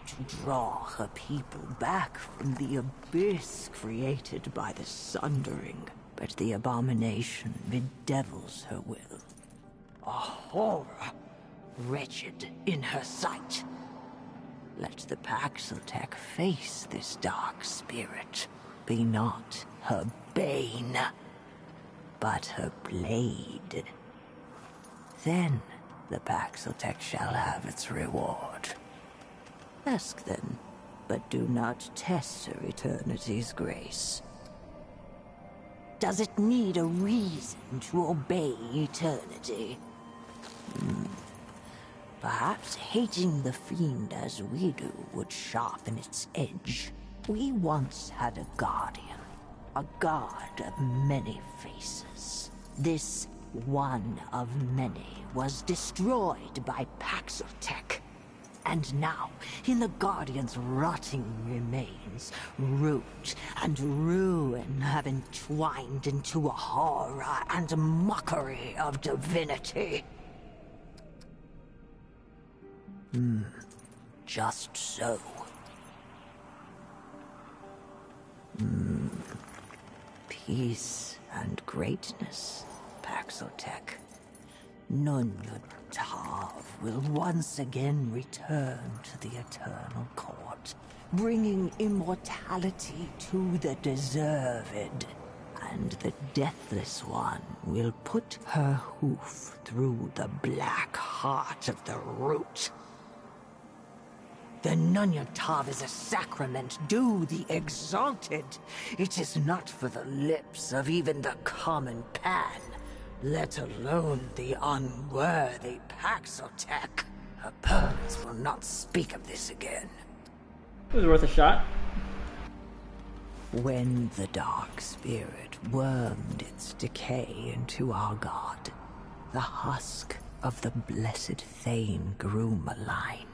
to draw her people back from the abyss created by the Sundering. But the abomination bedevils her will. A horror, wretched in her sight. Let the Paxeltech face this dark spirit. Be not her bane, but her blade. Then the Paxeltech shall have its reward. Ask then, but do not test her eternity's grace. Does it need a reason to obey eternity? Perhaps hating the fiend as we do would sharpen its edge. We once had a guardian, a god of many faces. This one of many was destroyed by Paxeltech. And now, in the Guardian's rotting remains, root and ruin have entwined into a horror and mockery of divinity. Just so. Peace and greatness, Paxeltech. Nunyatav will once again return to the Eternal Court, bringing immortality to the deserved. And the Deathless One will put her hoof through the black heart of the root. The Nunyatav is a sacrament due the exalted. It is not for the lips of even the common Pan, let alone the unworthy Paxeltech. Her opponents will not speak of this again.
It was worth a shot.
When the dark spirit wormed its decay into our god, the husk of the blessed Thane grew malign.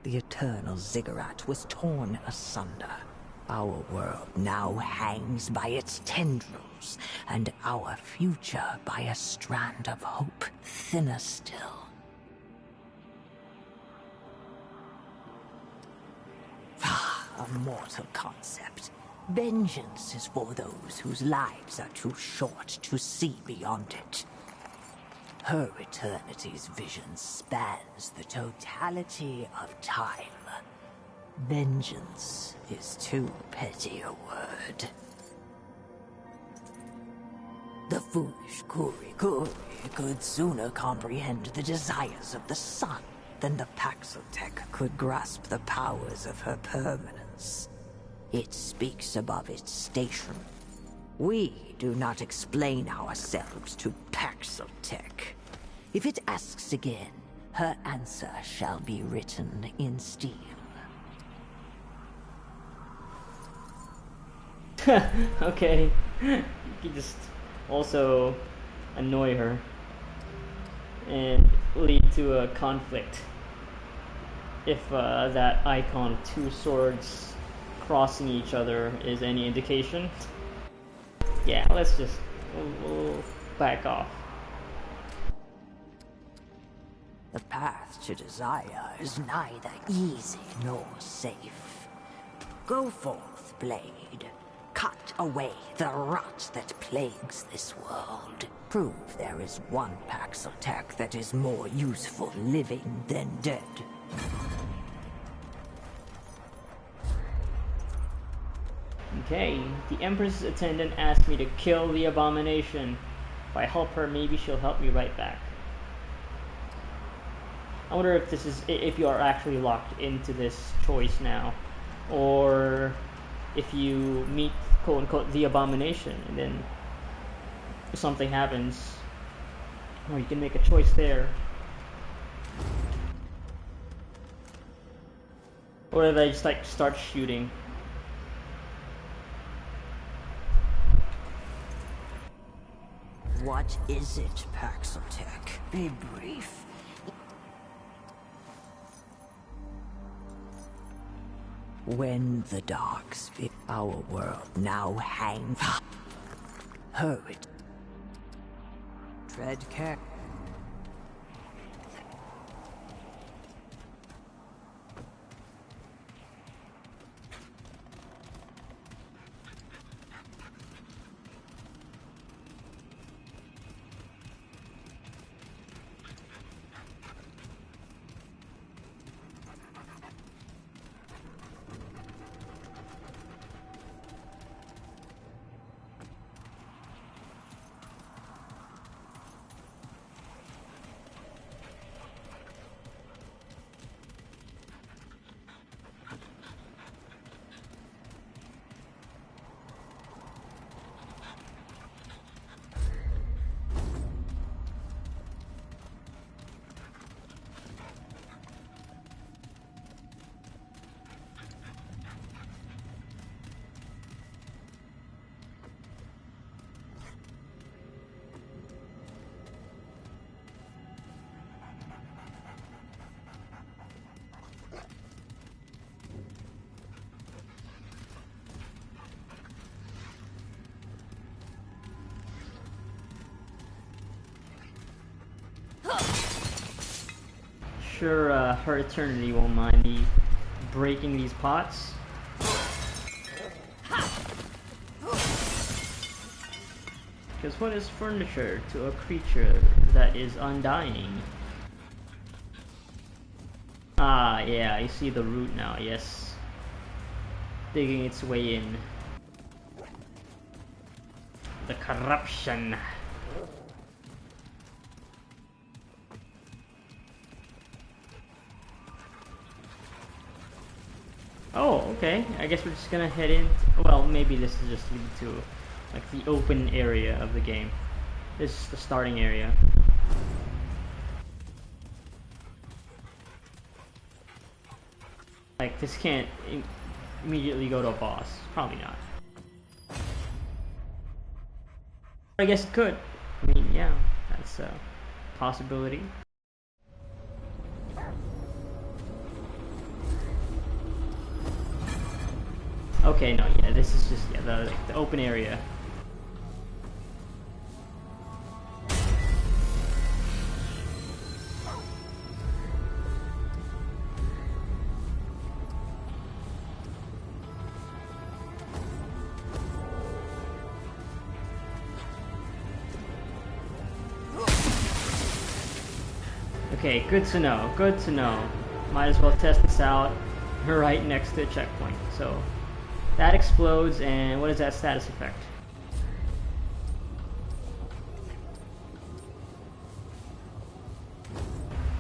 The eternal ziggurat was torn asunder. Our world now hangs by its tendrils, and our future by a strand of hope thinner still. A mortal concept. Vengeance is for those whose lives are too short to see beyond it. Her eternity's vision spans the totality of time. Vengeance is too petty a word. The foolish Kuri could sooner comprehend the desires of the sun than the Paxeltech could grasp the powers of her permanence. It speaks above its station. We do not explain ourselves to Paxeltech. If it asks again, her answer shall be written in steel.
Okay. You can just also annoy her and lead to a conflict. If that icon, two swords crossing each other, is any indication. Yeah, let's just we'll back off.
The path to desire is neither easy nor safe. Go forth, blade. Cut away the rot that plagues this world. Prove there is one Paxeltech that is more useful living than dead.
Okay, the Empress's attendant asked me to kill the abomination. If I help her, maybe she'll help me right back. I wonder if this is if you are actually locked into this choice now, or if you meet quote unquote the abomination and then something happens, or you can make a choice there. Or if I just like start shooting.
What is it, Paxeltech? Be brief. When the dark spirit, our world now hangs. Hurry. Tread care.
Sure, her eternity won't mind me breaking these pots. Because what is furniture to a creature that is undying? Ah, yeah, I see the root now, yes. Digging its way in. The corruption. Oh, okay. I guess we're just gonna head in. Well, maybe this is just lead to like the open area of the game. This is the starting area. Like this can't immediately go to a boss. Probably not. I guess it could. I mean, yeah, that's a possibility. Okay, no, yeah, this is just the open area. Okay, good to know, good to know. Might as well test this out right next to a checkpoint. So that explodes, and what is that status effect?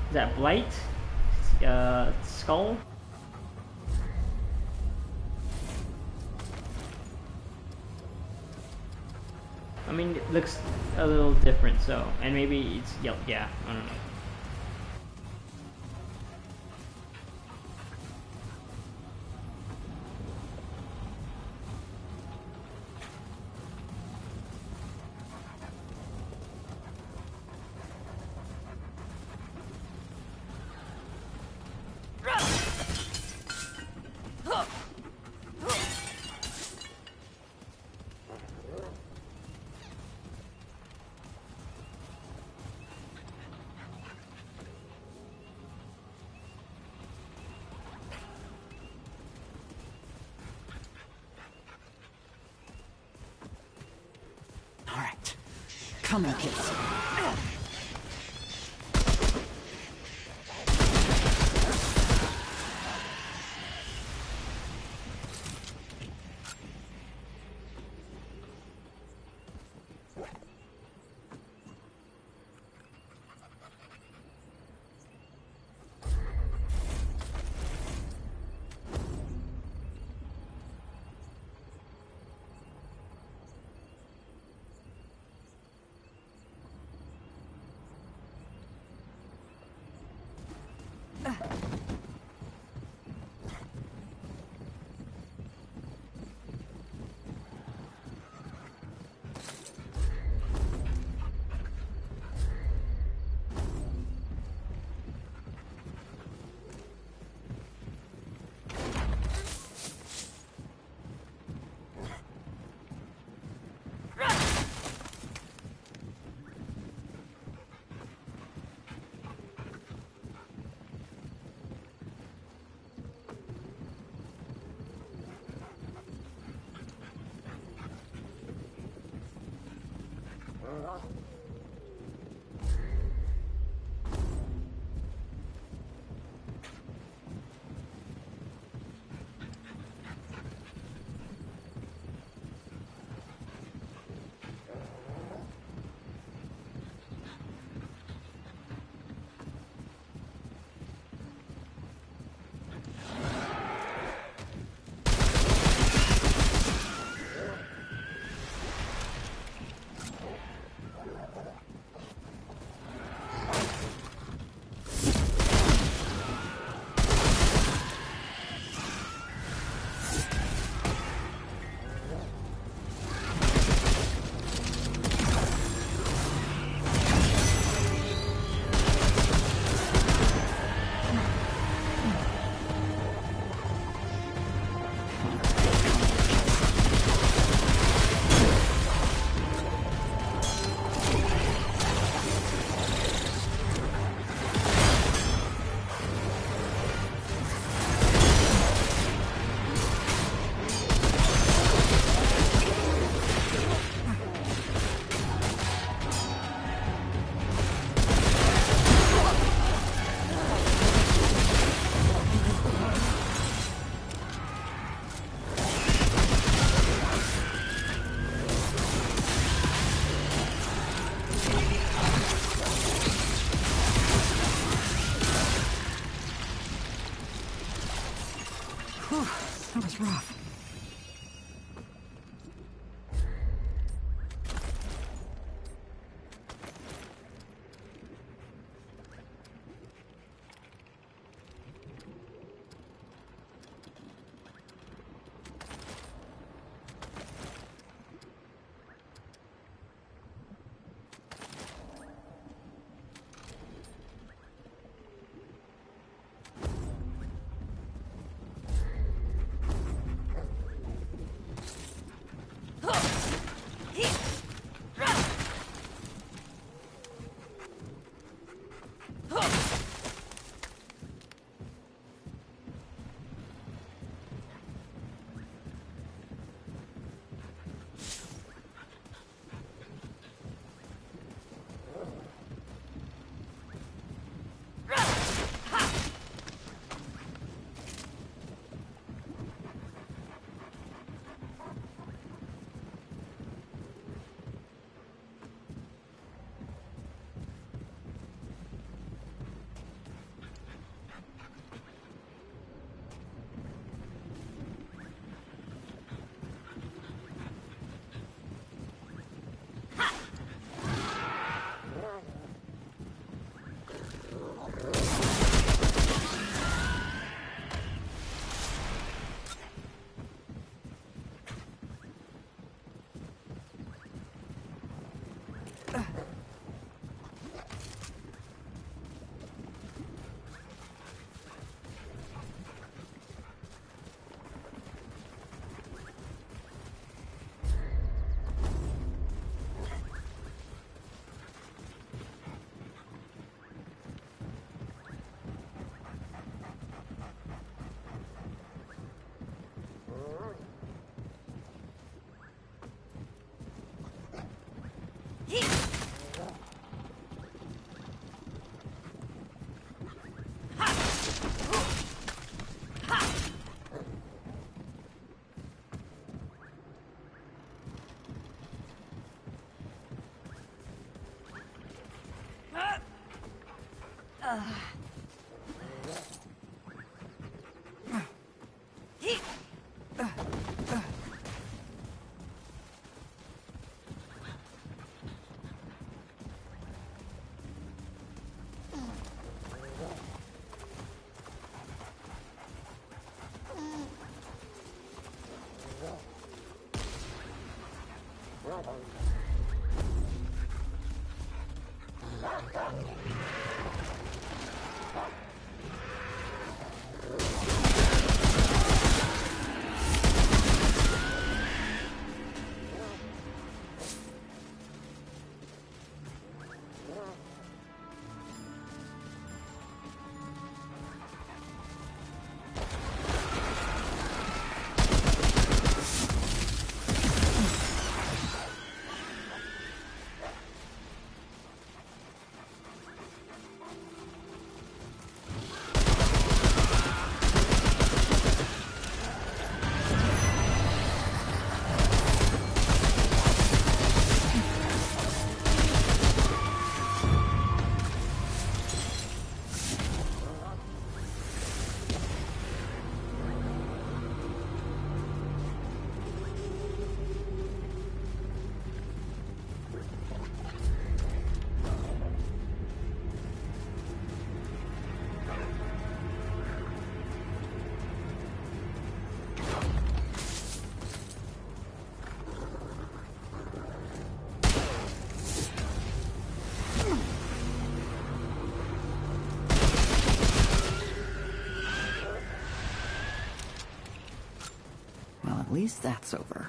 Is that blight? Skull? I mean, it looks a little different, so, and maybe it's, yeah, I don't know.
Come on, kids. That's rough. At least that's over.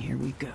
Here we go.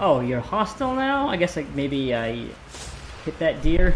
Oh, you're hostile now? I guess like maybe I hit that deer.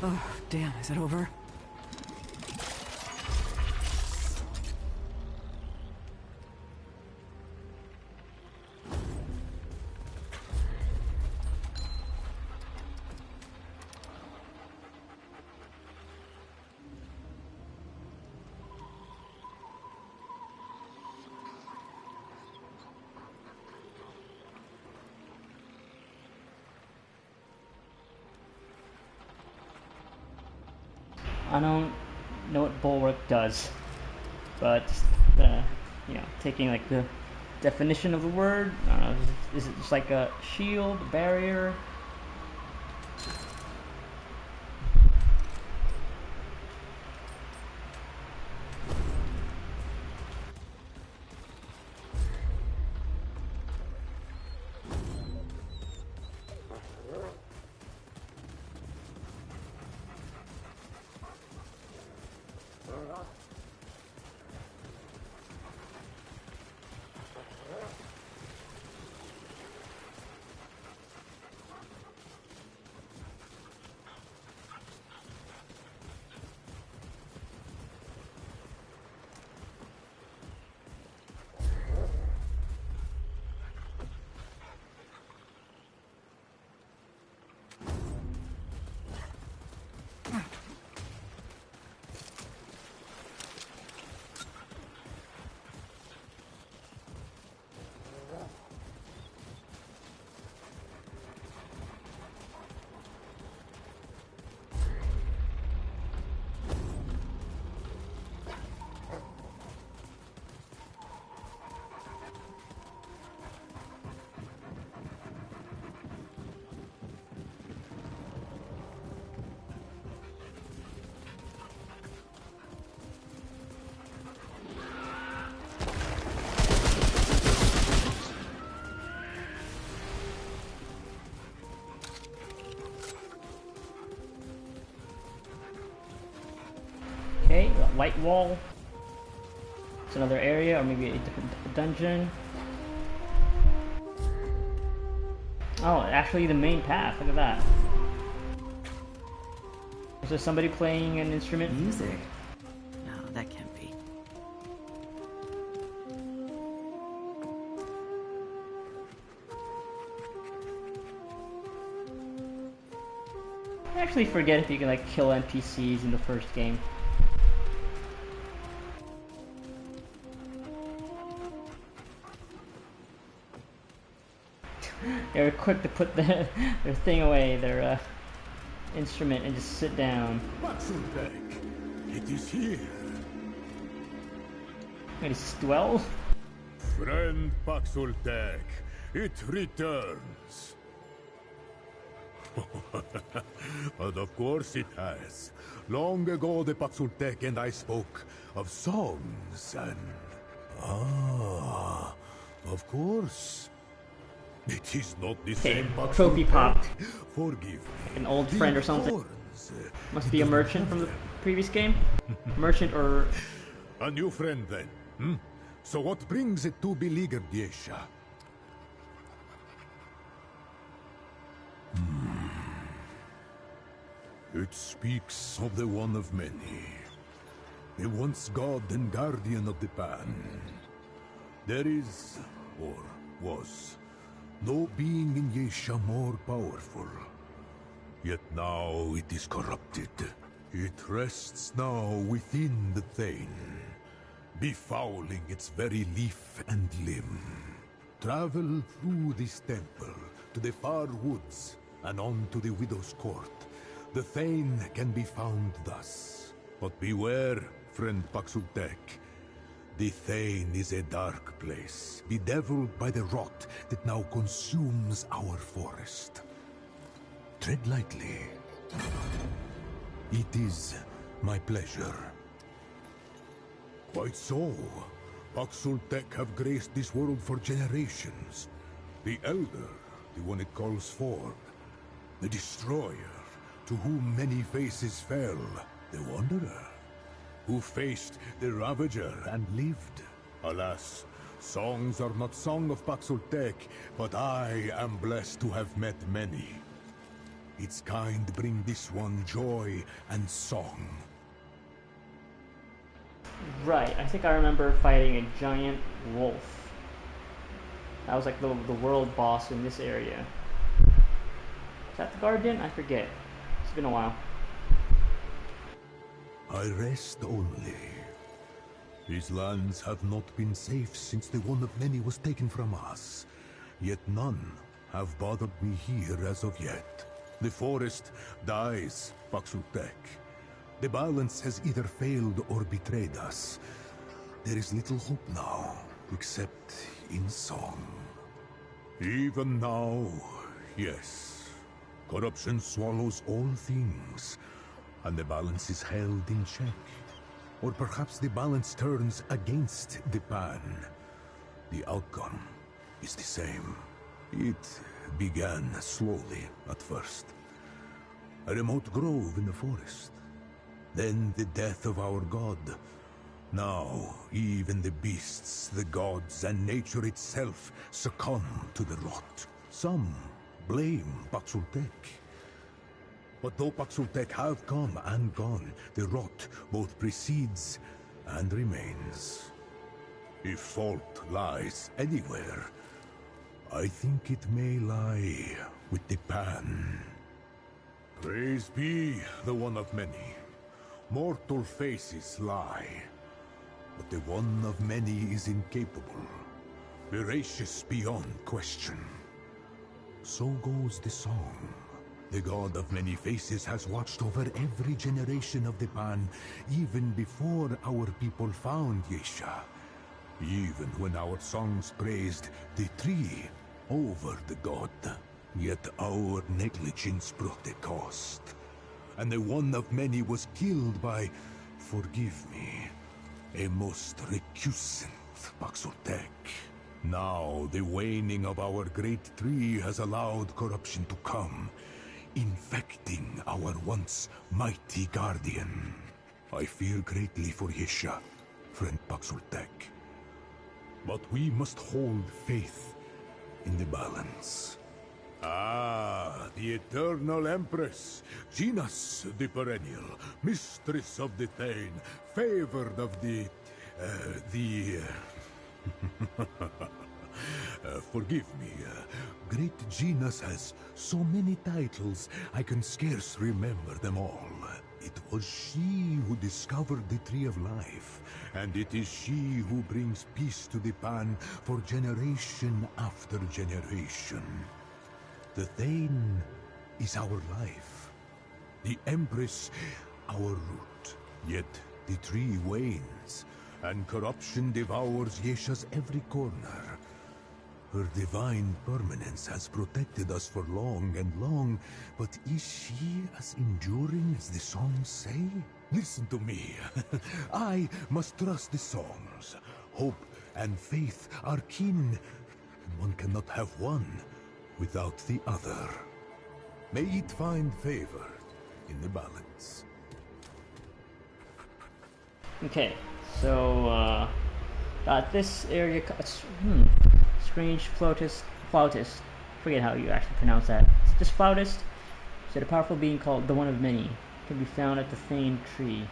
Oh, damn, is it over?
I don't know what bulwark does, but you know, taking like the definition of the word, I don't know, is it just like a shield, barrier? Okay, white wall. It's another area, or maybe a different dungeon. Oh, actually the main path, look at that. Is there somebody playing an instrument?
Music? No, that can't be.
I actually forget if you can like kill NPCs in the first game. They were quick to put their thing away, their instrument, and just sit down.
Paxultek, it is here.
Wait, is this Dwell?
Friend Paxultek, it returns. But of course it has. Long ago the Paxultek and I spoke of songs and... Ah, of course. It is not the same Paxultek.
Trophy popped.
Forgive me.
An old friend or something. Must be a merchant from the previous game. Merchant or...
A new friend then, hmm? So what brings it to beleaguered Yesha? It speaks of the one of many. The once god and guardian of the Pan. There is, or was, no being in Yesha more powerful. Yet now it is corrupted. It rests now within the Thane, befouling its very leaf and limb. Travel through this temple to the far woods and on to the Widow's Court. The Thane can be found thus. But beware, friend Paxultek. The Thane is a dark place, bedeviled by the rot that now consumes our forest. Tread lightly. It is my pleasure. Quite so. Paxultek have graced this world for generations. The Elder, the one it calls forth. The Destroyer, to whom many faces fell. The Wanderer, who faced the Ravager and lived. Alas, songs are not sung of Paxultek, but I am blessed to have met many. Its kind bring this one joy and song.
Right, I think I remember fighting a giant wolf. That was like the world boss in this area. Is that the Guardian? I forget. It's been a while.
I rest only. These lands have not been safe since the one of many was taken from us. Yet none have bothered me here as of yet. The forest dies, Paxultek. The balance has either failed or betrayed us. There is little hope now, except in song. Even now, yes. Corruption swallows all things, and the balance is held in check. Or perhaps the balance turns against the Pan. The outcome is the same. It began slowly at first. A remote grove in the forest. Then the death of our god. Now, even the beasts, the gods, and nature itself succumb to the rot. Some blame Paxultek. But though Paxultek have come and gone, the rot both precedes and remains. If fault lies anywhere, I think it may lie with the Pan. Praise be the one of many. Mortal faces lie, but the one of many is incapable, veracious beyond question. So goes the song. The god of many faces has watched over every generation of the Pan, even before our people found Yesha. Even when our songs praised the tree over the god, yet our negligence brought a cost. And the one of many was killed by, forgive me, a most recusant Paxultek. Now the waning of our great tree has allowed corruption to come, infecting our once mighty guardian. I fear greatly for Yesha, friend Paxultek. But we must hold faith in the balance. Ah, the eternal empress, Genas the perennial, mistress of the Thane, favored of the forgive me, great Genas has so many titles, I can scarce remember them all.
It was she who discovered the Tree of Life, and it is she who brings peace to the Pan for generation after generation. The Thane is our life, the Empress our root. Yet the tree wanes, and corruption devours Yesha's every corner. Her divine permanence has protected us for long and long, but is she as enduring as the songs say? Listen to me. I must trust the songs. Hope and faith are kin, and one cannot have one without the other. May it find favor in the balance.
Okay, so got this area. Strange flautist. Forget how you actually pronounce that. It's just flautist. Said a powerful being called the One of Many can be found at the Thane Tree.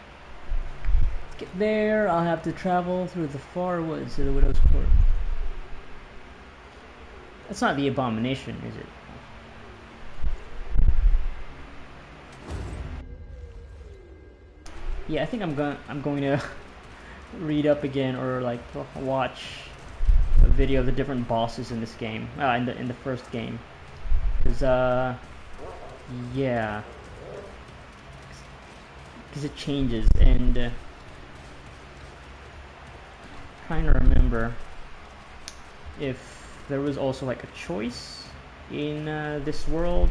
To get there, I'll have to travel through the far woods to the Widow's Court. That's not the abomination, is it? Yeah, I think I'm going to read up again or like watch a video of the different bosses in this game, in the first game, because yeah, because it changes, and trying to remember if there was also like a choice in this world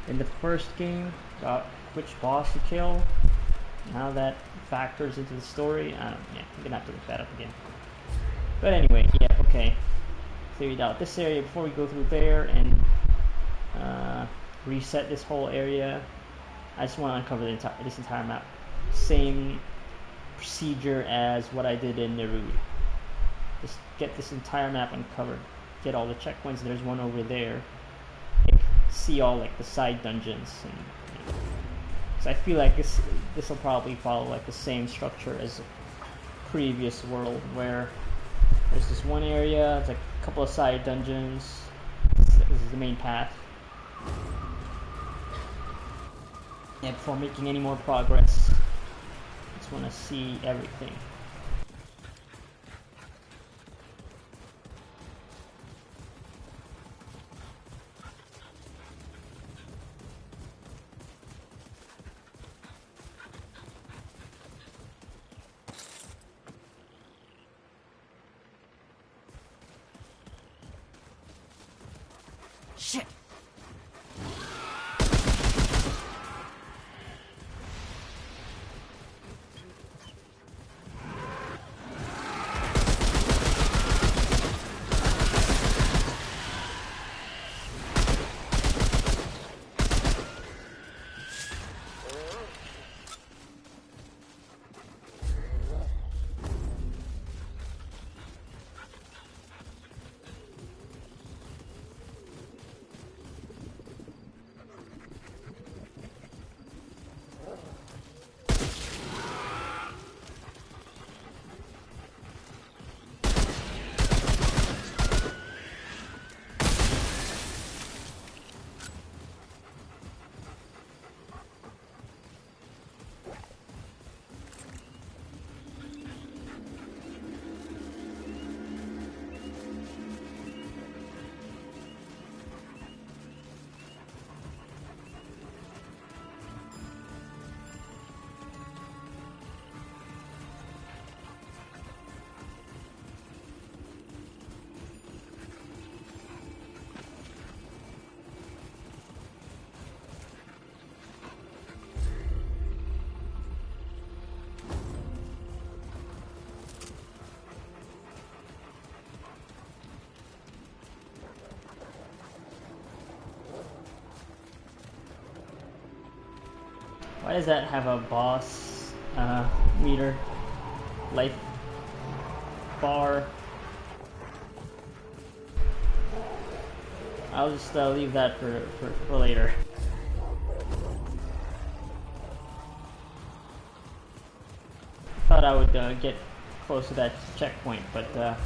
in the first game about which boss to kill. How that factors into the story, yeah, I'm gonna have to look that up again. But anyway, yeah, okay. Cleared out this area before we go through there and reset this whole area. I just want to uncover this entire map. Same procedure as what I did in Nerud. Just get this entire map uncovered. Get all the checkpoints. There's one over there. Like, see all like the side dungeons. And, you know. So I feel like this will probably follow like the same structure as the previous world, where there's this one area, it's like a couple of side dungeons. This is the main path. Yeah, before making any more progress, I just want to see everything.
Shit!
Why does that have a boss meter? Life bar? I'll just leave that for later. Thought I would get close to that checkpoint, but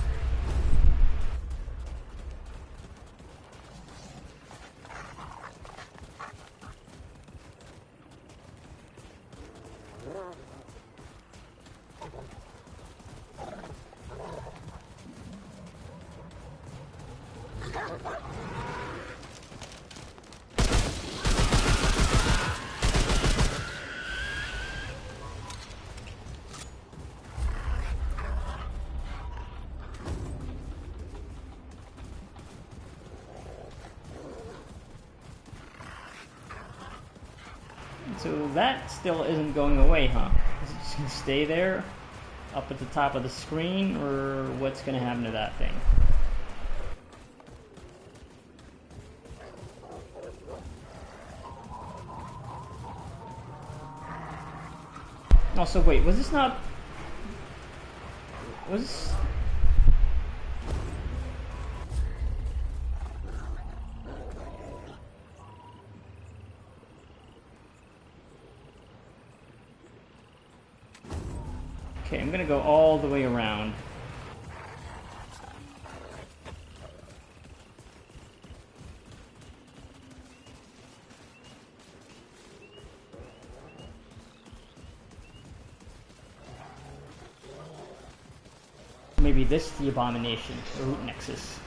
So that still isn't going away, huh? Is it just gonna stay there up at the top of the screen, or what's gonna happen to that thing? Also, wait, was this not... Was this... Okay, I'm gonna go all the way around. Maybe this is the abomination, the root nexus.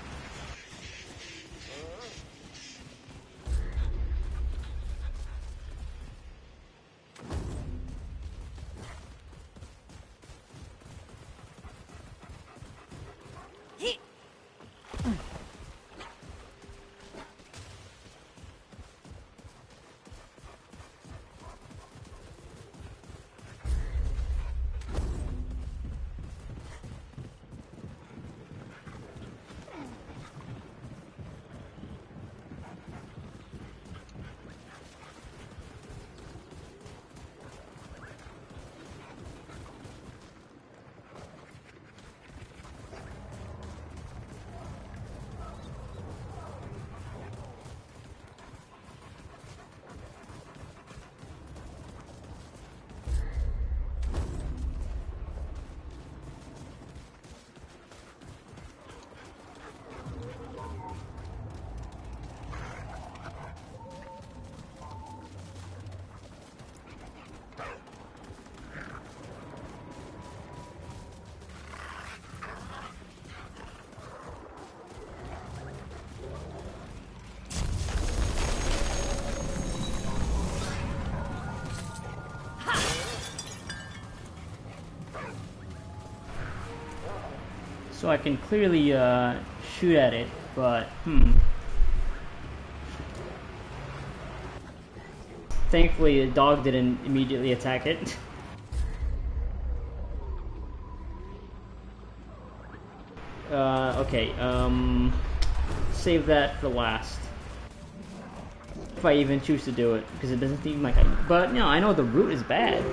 So I can clearly shoot at it, but thankfully the dog didn't immediately attack it. Okay, save that for last. If I even choose to do it, because it doesn't seem like I... But, no, I know the root is bad.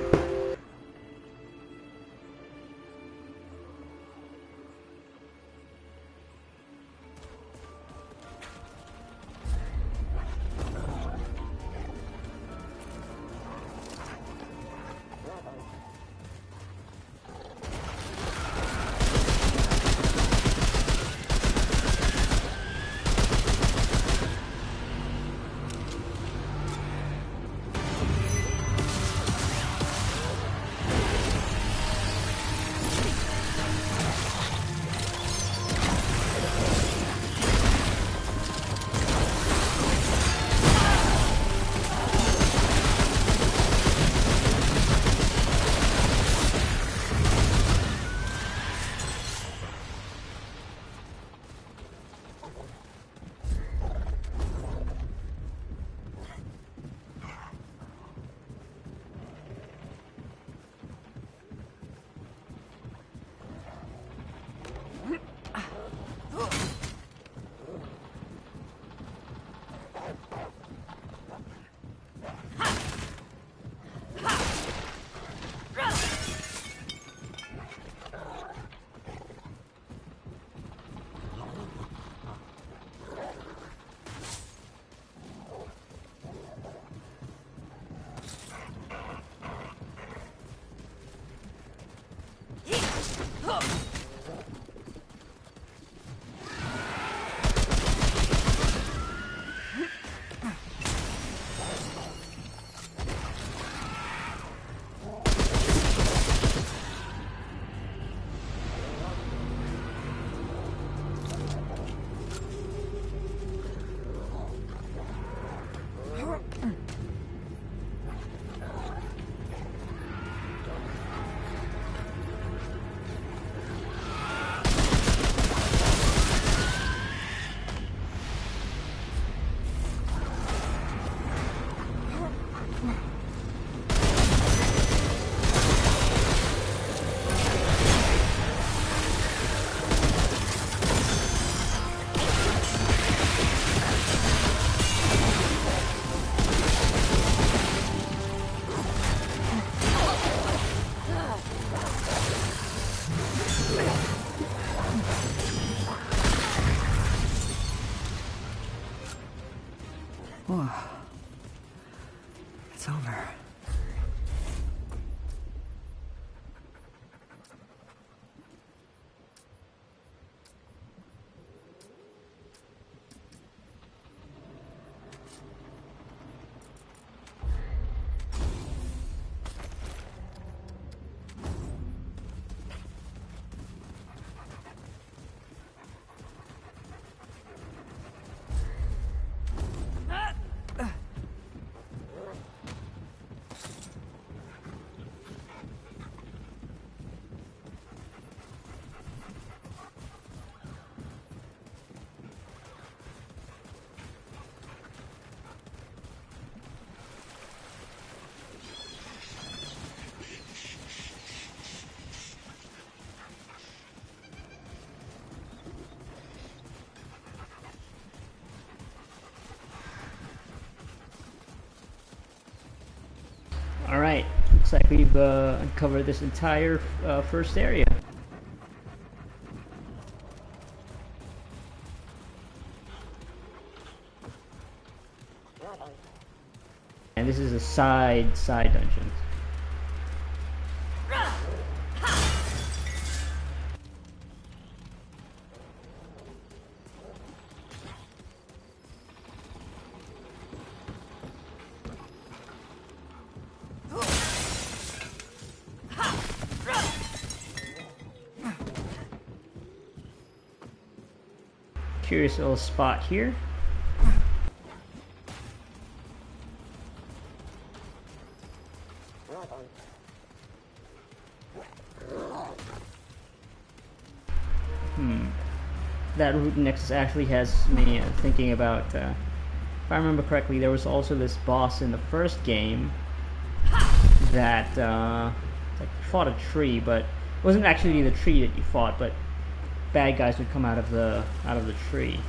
Oh, it's over.
Alright, looks like we've uncovered this entire first area. And this is a side dungeon. Curious little spot here. That root nexus actually has me thinking about, if I remember correctly, there was also this boss in the first game that like fought a tree, but it wasn't actually the tree that you fought, but bad guys would come out of the tree.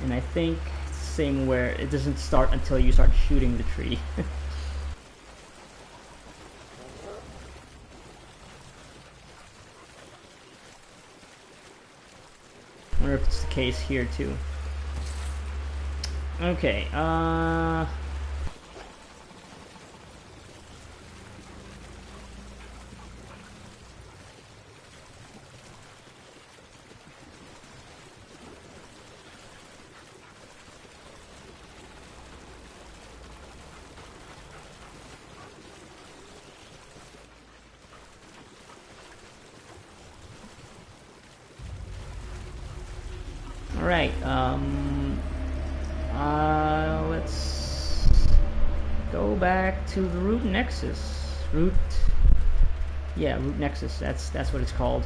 And I think it's the same where it doesn't start until you start shooting the tree. I wonder if it's the case here too. Okay, Alright, let's go back to the root nexus. Root nexus, that's what it's called.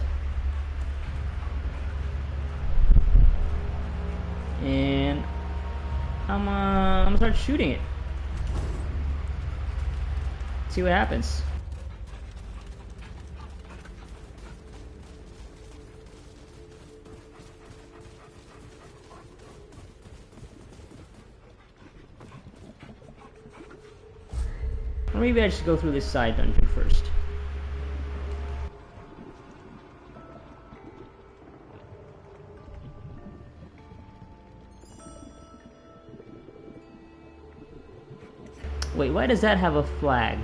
And I'm gonna start shooting it. See what happens. Or maybe I should go through this side dungeon first. Wait, why does that have a flag?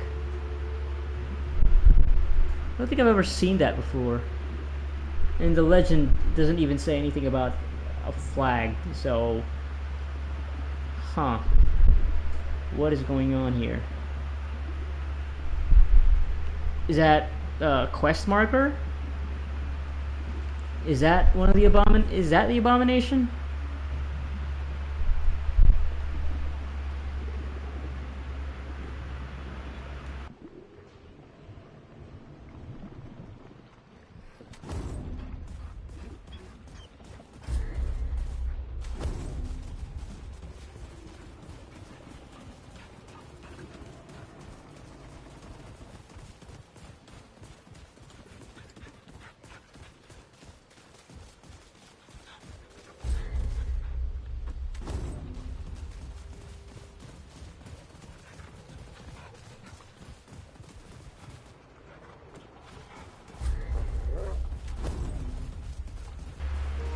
I don't think I've ever seen that before. And the legend doesn't even say anything about a flag, so... Huh. What is going on here? Is that a quest marker? Is that one of the is that the abomination?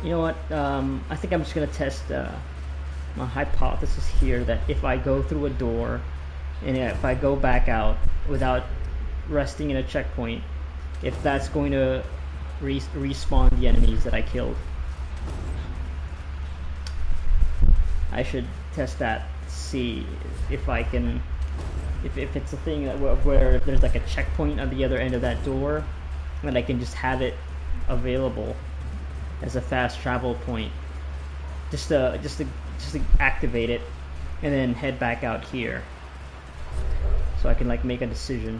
You know what? I think I'm just gonna test my hypothesis here that if I go through a door and if I go back out without resting in a checkpoint, if that's going to respawn the enemies that I killed. I should test that, see if I can, if it's a thing that where there's like a checkpoint on the other end of that door, and I can just have it available as a fast travel point, just to activate it, and then head back out here, so I can like make a decision.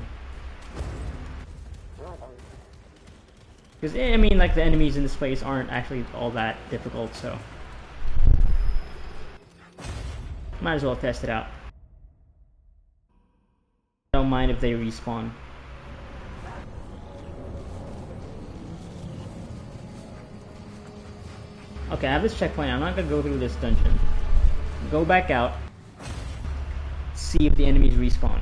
Because I mean, like the enemies in this place aren't actually all that difficult, so might as well test it out. I don't mind if they respawn. Okay, I have this checkpoint. I'm not gonna go through this dungeon. Go back out. See if the enemies respawn.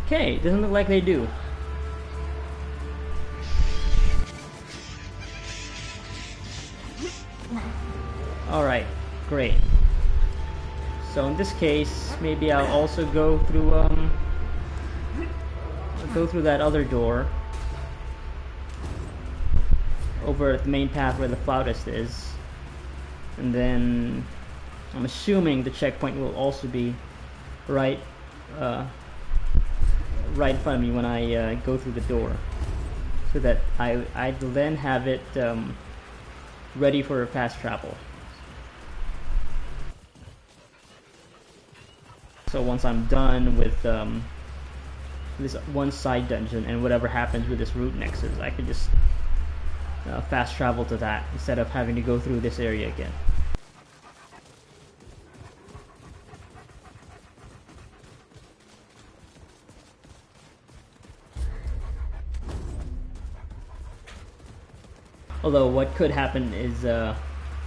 Okay, doesn't look like they do. Alright, great. So in this case, maybe I'll also go through that other door over at the main path where the flautist is. And then I'm assuming the checkpoint will also be right in front of me when I go through the door, so that I then have it ready for fast travel. So once I'm done with this one side dungeon and whatever happens with this root nexus, I can just fast travel to that instead of having to go through this area again. Although what could happen is,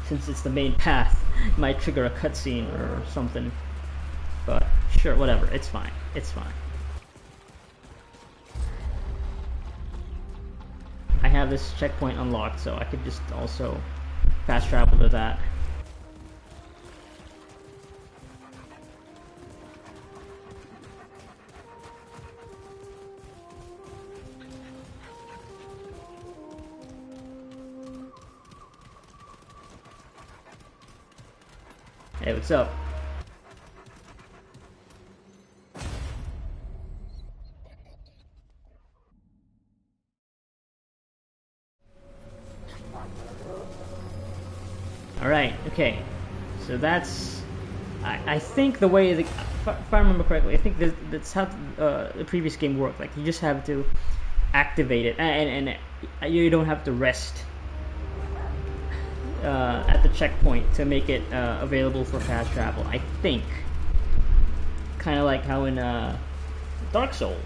since it's the main path, it might trigger a cutscene or something. But sure, whatever. It's fine. It's fine. I have this checkpoint unlocked, so I could just also fast travel to that. Hey, what's up? Alright, okay. So that's... I think the way... if I remember correctly, I think that's how the previous game worked. Like, you just have to activate it, and you don't have to rest at the checkpoint to make it available for fast travel, I think. Kind of like how in Dark Souls,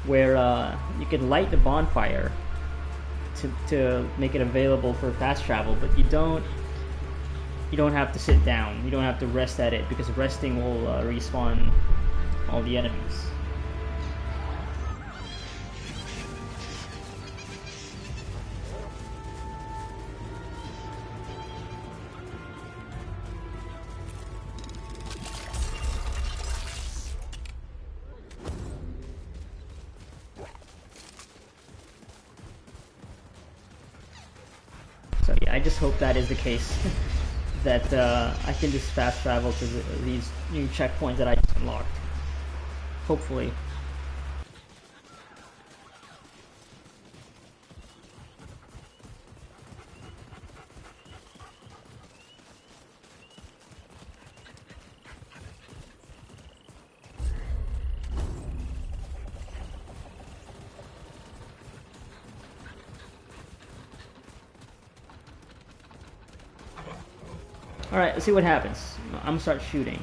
where you can light the bonfire to make it available for fast travel, but you don't have to sit down. You don't have to rest at it, because resting will respawn all the enemies. So yeah, I just hope that is the case. That I can just fast travel to these new checkpoints that I just unlocked. Hopefully. Alright, let's see what happens. I'm gonna start shooting.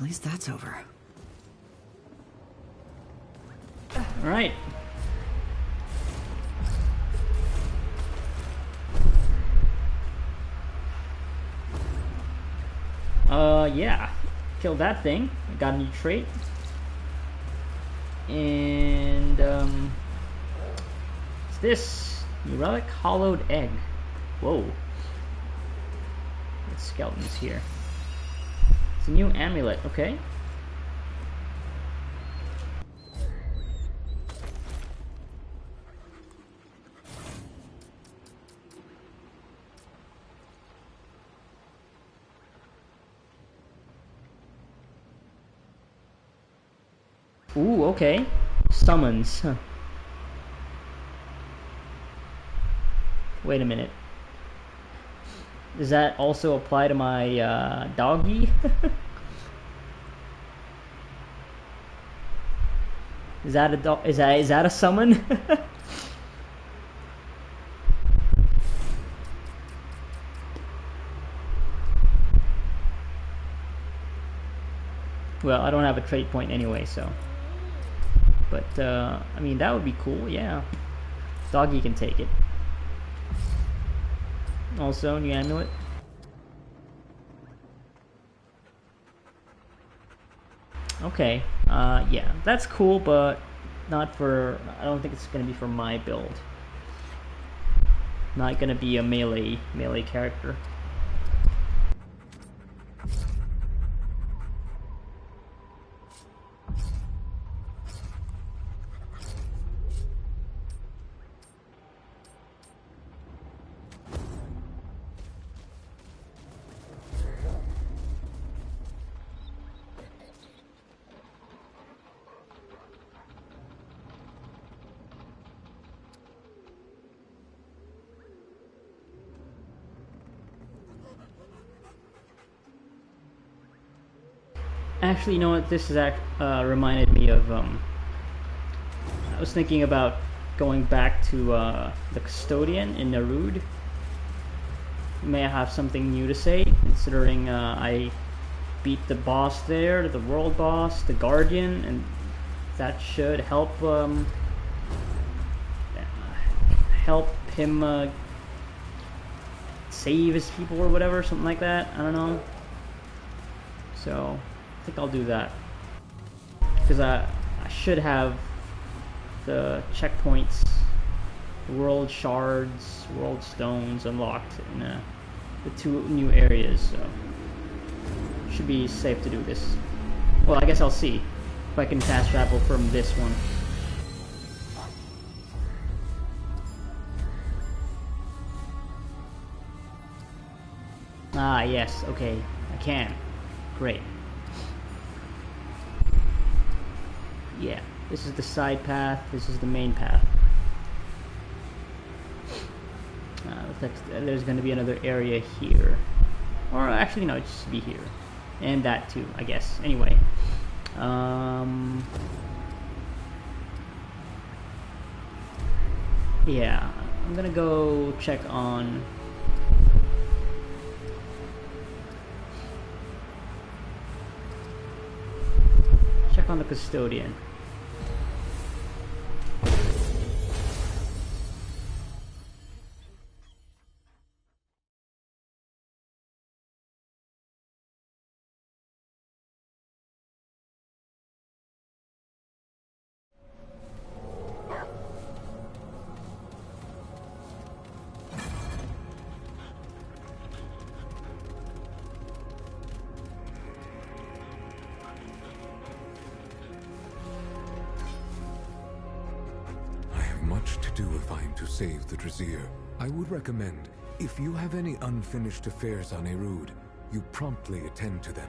least that's over.
Alright. Yeah. Killed that thing. I got a new trait. And, what's this? New relic? Hollowed egg. Whoa. What skeletons here? It's a new amulet, okay. Ooh, okay. Summons. Huh. Wait a minute. Does that also apply to my doggy? Is that a dog? Is that a summon? Well, I don't have a trait point anyway, so. But I mean, that would be cool. Yeah, doggy can take it. Also, new amulet. Okay, yeah, that's cool, but not for, I don't think it's gonna be for my build. Not gonna be a melee character. Actually, you know what? This is reminded me of. I was thinking about going back to the custodian in Narud. May I have something new to say, considering I beat the boss there, the world boss, the guardian, and that should help help him save his people or whatever, something like that. I don't know. So I think I'll do that, because I should have the checkpoints, world shards, world stones unlocked in the 2 new areas, so should be safe to do this. Well, I guess I'll see if I can fast travel from this one. Ah, yes, okay, I can. Great. Yeah, this is the side path, this is the main path. There's going to be another area here. Or actually, no, it should be here. And that too, I guess. Anyway. Yeah, I'm going to go check on... Check on the custodian.
Save the Drazier. I would recommend, if you have any unfinished affairs on Erud, you promptly attend to them.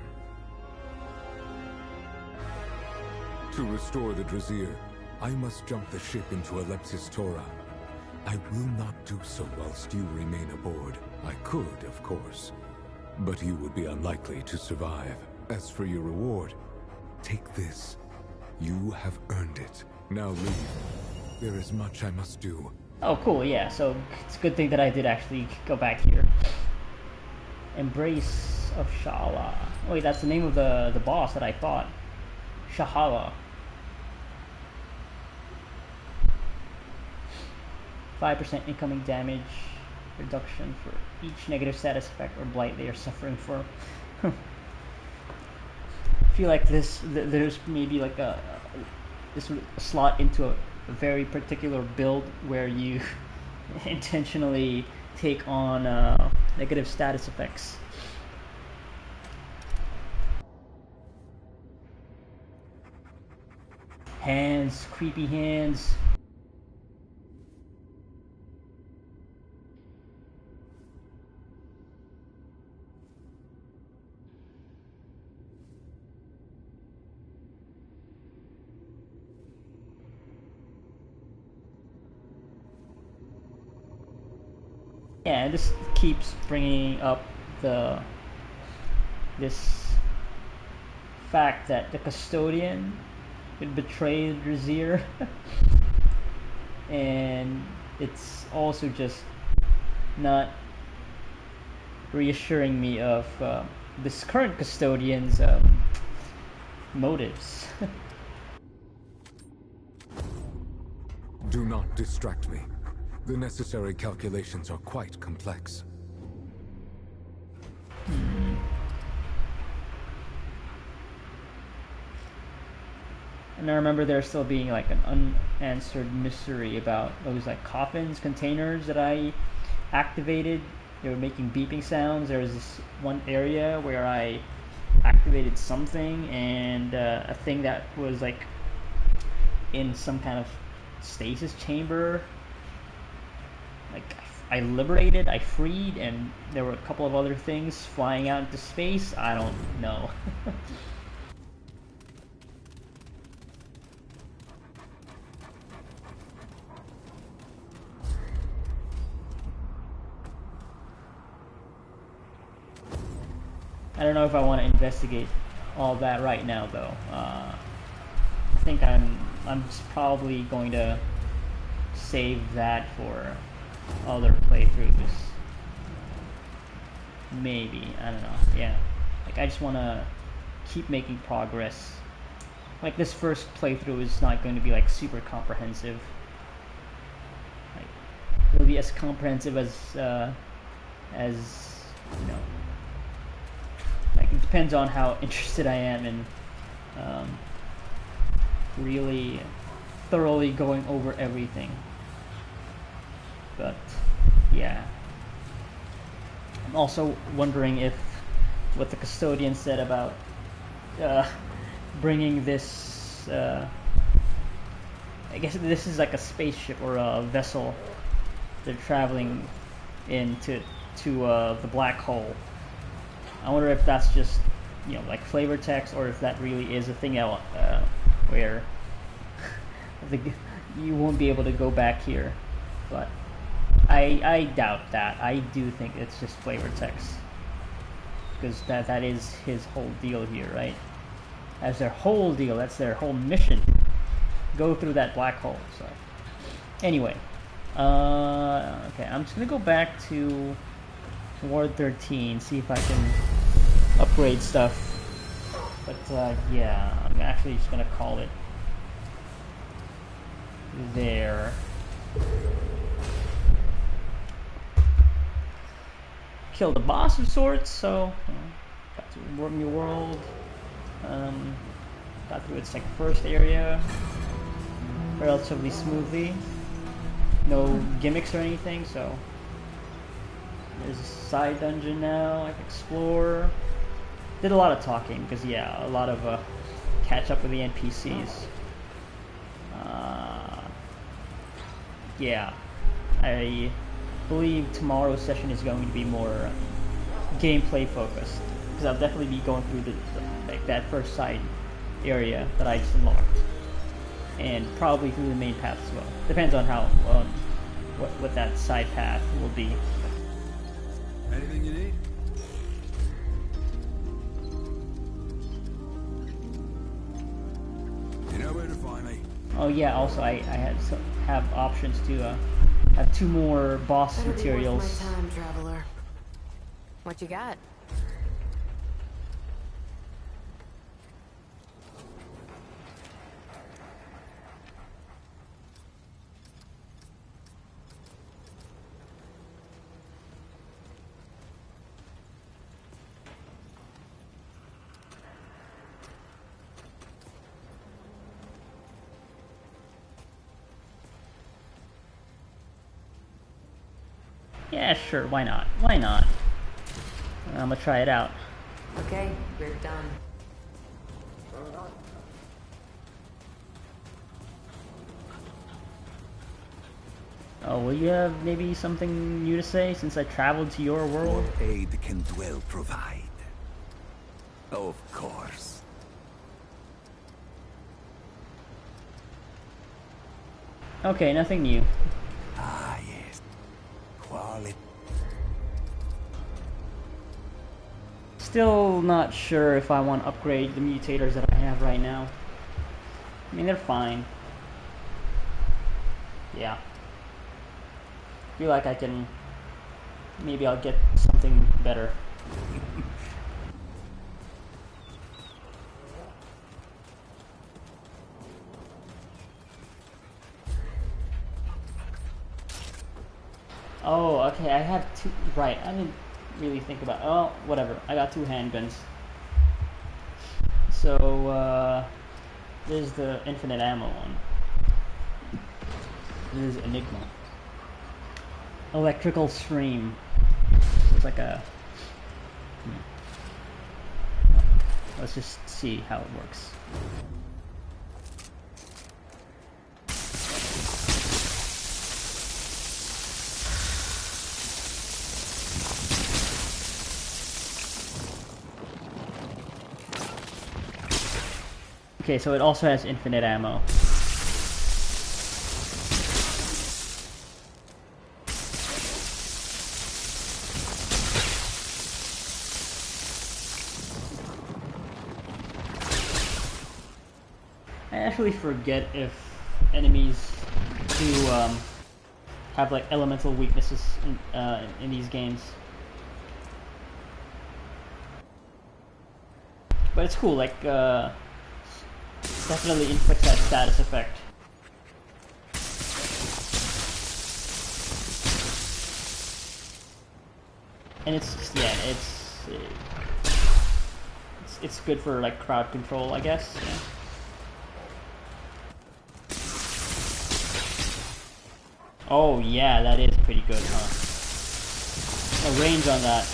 To restore the Drazier, I must jump the ship into Alepsis Torah. I will not do so whilst you remain aboard. I could, of course, but you would be unlikely to survive. As for your reward, take this. You have earned it. Now leave. There is much I must do.
Oh, cool, yeah, so it's a good thing that I did actually go back here. Embrace of Shala. Oh, wait, that's the name of the boss that I fought. Shahala. 5% incoming damage reduction for each negative status effect or blight they are suffering for. I feel like there's maybe like this would slot into a very particular build where you intentionally take on negative status effects. Hands, creepy hands. Yeah, and this keeps bringing up this fact that the custodian would betray Drazeer, and it's also just not reassuring me of this current custodian's motives.
Do not distract me. The necessary calculations are quite complex.
And I remember there still being like an unanswered mystery about those like coffins, containers that I activated. They were making beeping sounds. There was this one area where I activated something, and a thing that was like in some kind of stasis chamber. Like I liberated, I freed, and there were a couple of other things flying out into space. I don't know. I don't know if I want to investigate all that right now, though. I think I'm just probably going to save that for other playthroughs. Maybe, I don't know. Yeah, like I just want to keep making progress. Like this first playthrough is not going to be like super comprehensive. Like it'll be as comprehensive as you know. Like it depends on how interested I am in really thoroughly going over everything. But yeah, I'm also wondering if what the custodian said about bringing this I guess this is like a spaceship or a vessel they're traveling into the black hole. I wonder if that's just, you know, like flavor text, or if that really is a thing where you won't be able to go back here. But I doubt that. I do think it's just flavor text, because that is his whole deal here, right? That's their whole deal. That's their whole mission. Go through that black hole. So anyway, okay, I'm just gonna go back to Ward 13, see if I can upgrade stuff. But yeah, I'm actually just gonna call it there. Killed a boss of sorts, so got to warm your world. Got through its like first area relatively smoothly. No gimmicks or anything, so there's a side dungeon now I can explore. Did a lot of talking because yeah, a lot of catch up with the NPCs. Yeah, I believe tomorrow's session is going to be more gameplay focused, because I'll definitely be going through like that first side area that I just unlocked, and probably through the main path as well. Depends on how what that side path will be.
Anything you need? You know where to find me.
Oh yeah, also I have options to have 2 more boss materials.
My time, traveler. What you got?
Yeah, sure, why not? Why not? I'm gonna try it out.
Okay, we're done.
Oh, will you have maybe something new to say since I traveled to your world?
What aid can Dwell provide? Of course.
Okay, nothing new.
Ah, yes. Quality.
Still not sure if I want to upgrade the mutators that I have right now. I mean, they're fine. Yeah. Feel like I can... Maybe I'll get something better. Oh, okay, I have two... Right, I didn't really think about... Oh, whatever. I got two handguns. So, there's the infinite ammo one. This is Enigma. Electrical stream. It's like a... Let's just see how it works. Okay, so it also has infinite ammo. I actually forget if enemies do have like elemental weaknesses in these games. But it's cool, like definitely inflicts that status effect. And it's just, yeah, it's good for like crowd control, I guess. Yeah. Oh yeah, that is pretty good, huh? A range on that.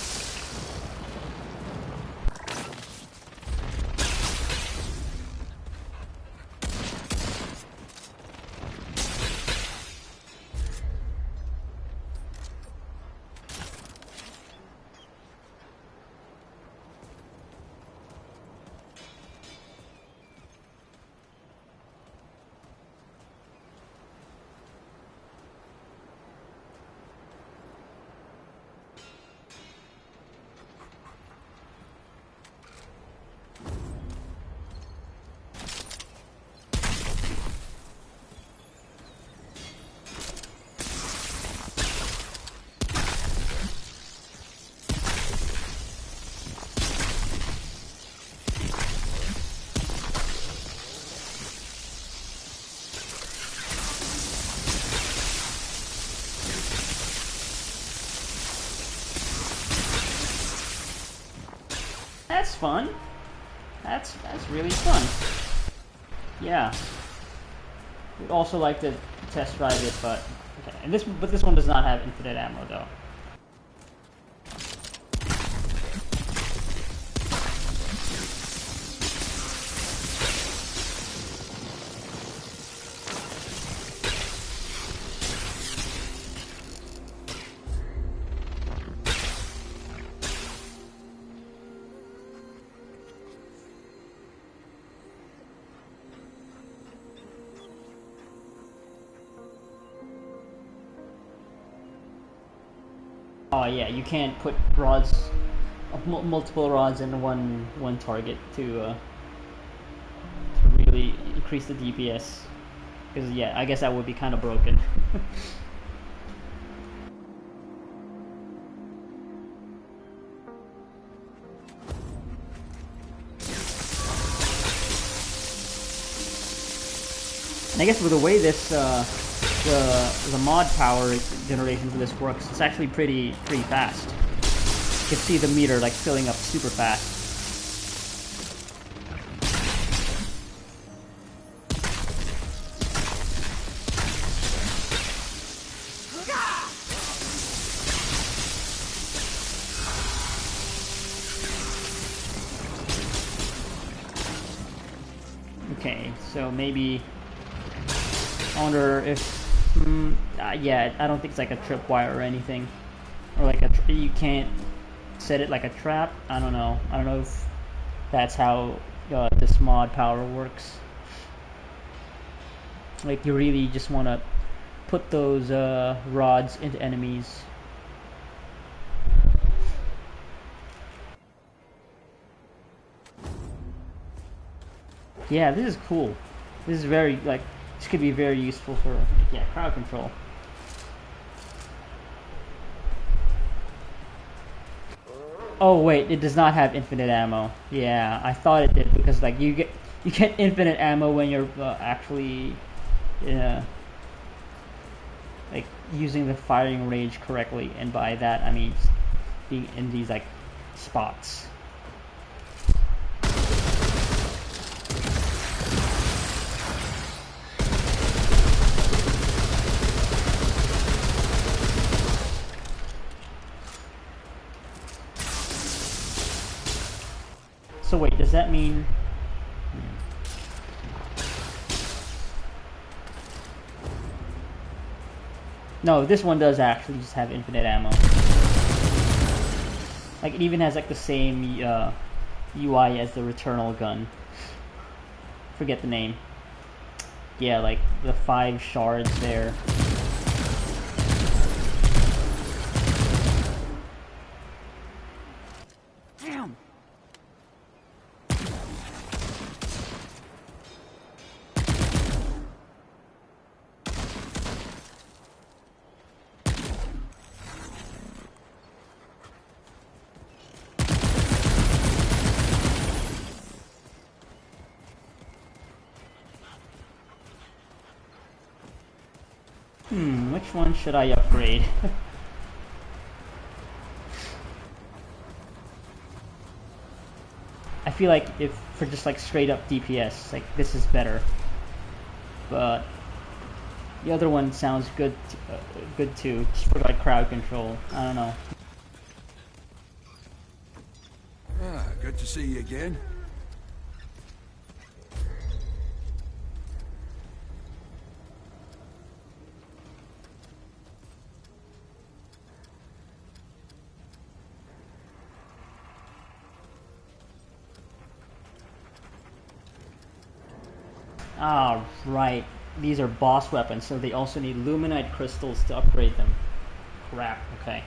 That's fun. That's really fun. Yeah. Would also like to test drive it, but okay. And this one does not have infinite ammo though. Oh yeah, you can't put rods, multiple rods in one target to really increase the DPS. Because yeah, I guess that would be kind of broken. And I guess with the way this the mod power generation for this works, it's actually pretty fast. You can see the meter like filling up super fast. Okay, so maybe I wonder if yeah, I don't think it's like a tripwire or anything, or like you can't set it like a trap. I don't know if that's how this mod power works. Like you really just want to put those rods into enemies. Yeah, this is cool. This is very, like, this could be very useful for, yeah, crowd control. Oh wait, it does not have infinite ammo. Yeah, I thought it did because like you get infinite ammo when you're actually, like using the firing range correctly, and by that I mean being in these like spots. So wait, does that mean... No, this one does actually just have infinite ammo. Like, it even has like the same UI as the Returnal gun. Forget the name. Yeah, like the 5 shards there.
Damn!
Which one should I upgrade? I feel like if for just like straight up DPS, like this is better. But the other one sounds good, good too, just for like crowd control. I don't know.
Ah, good to see you again.
Ah, right. These are boss weapons, so they also need Luminite crystals to upgrade them. Crap, okay.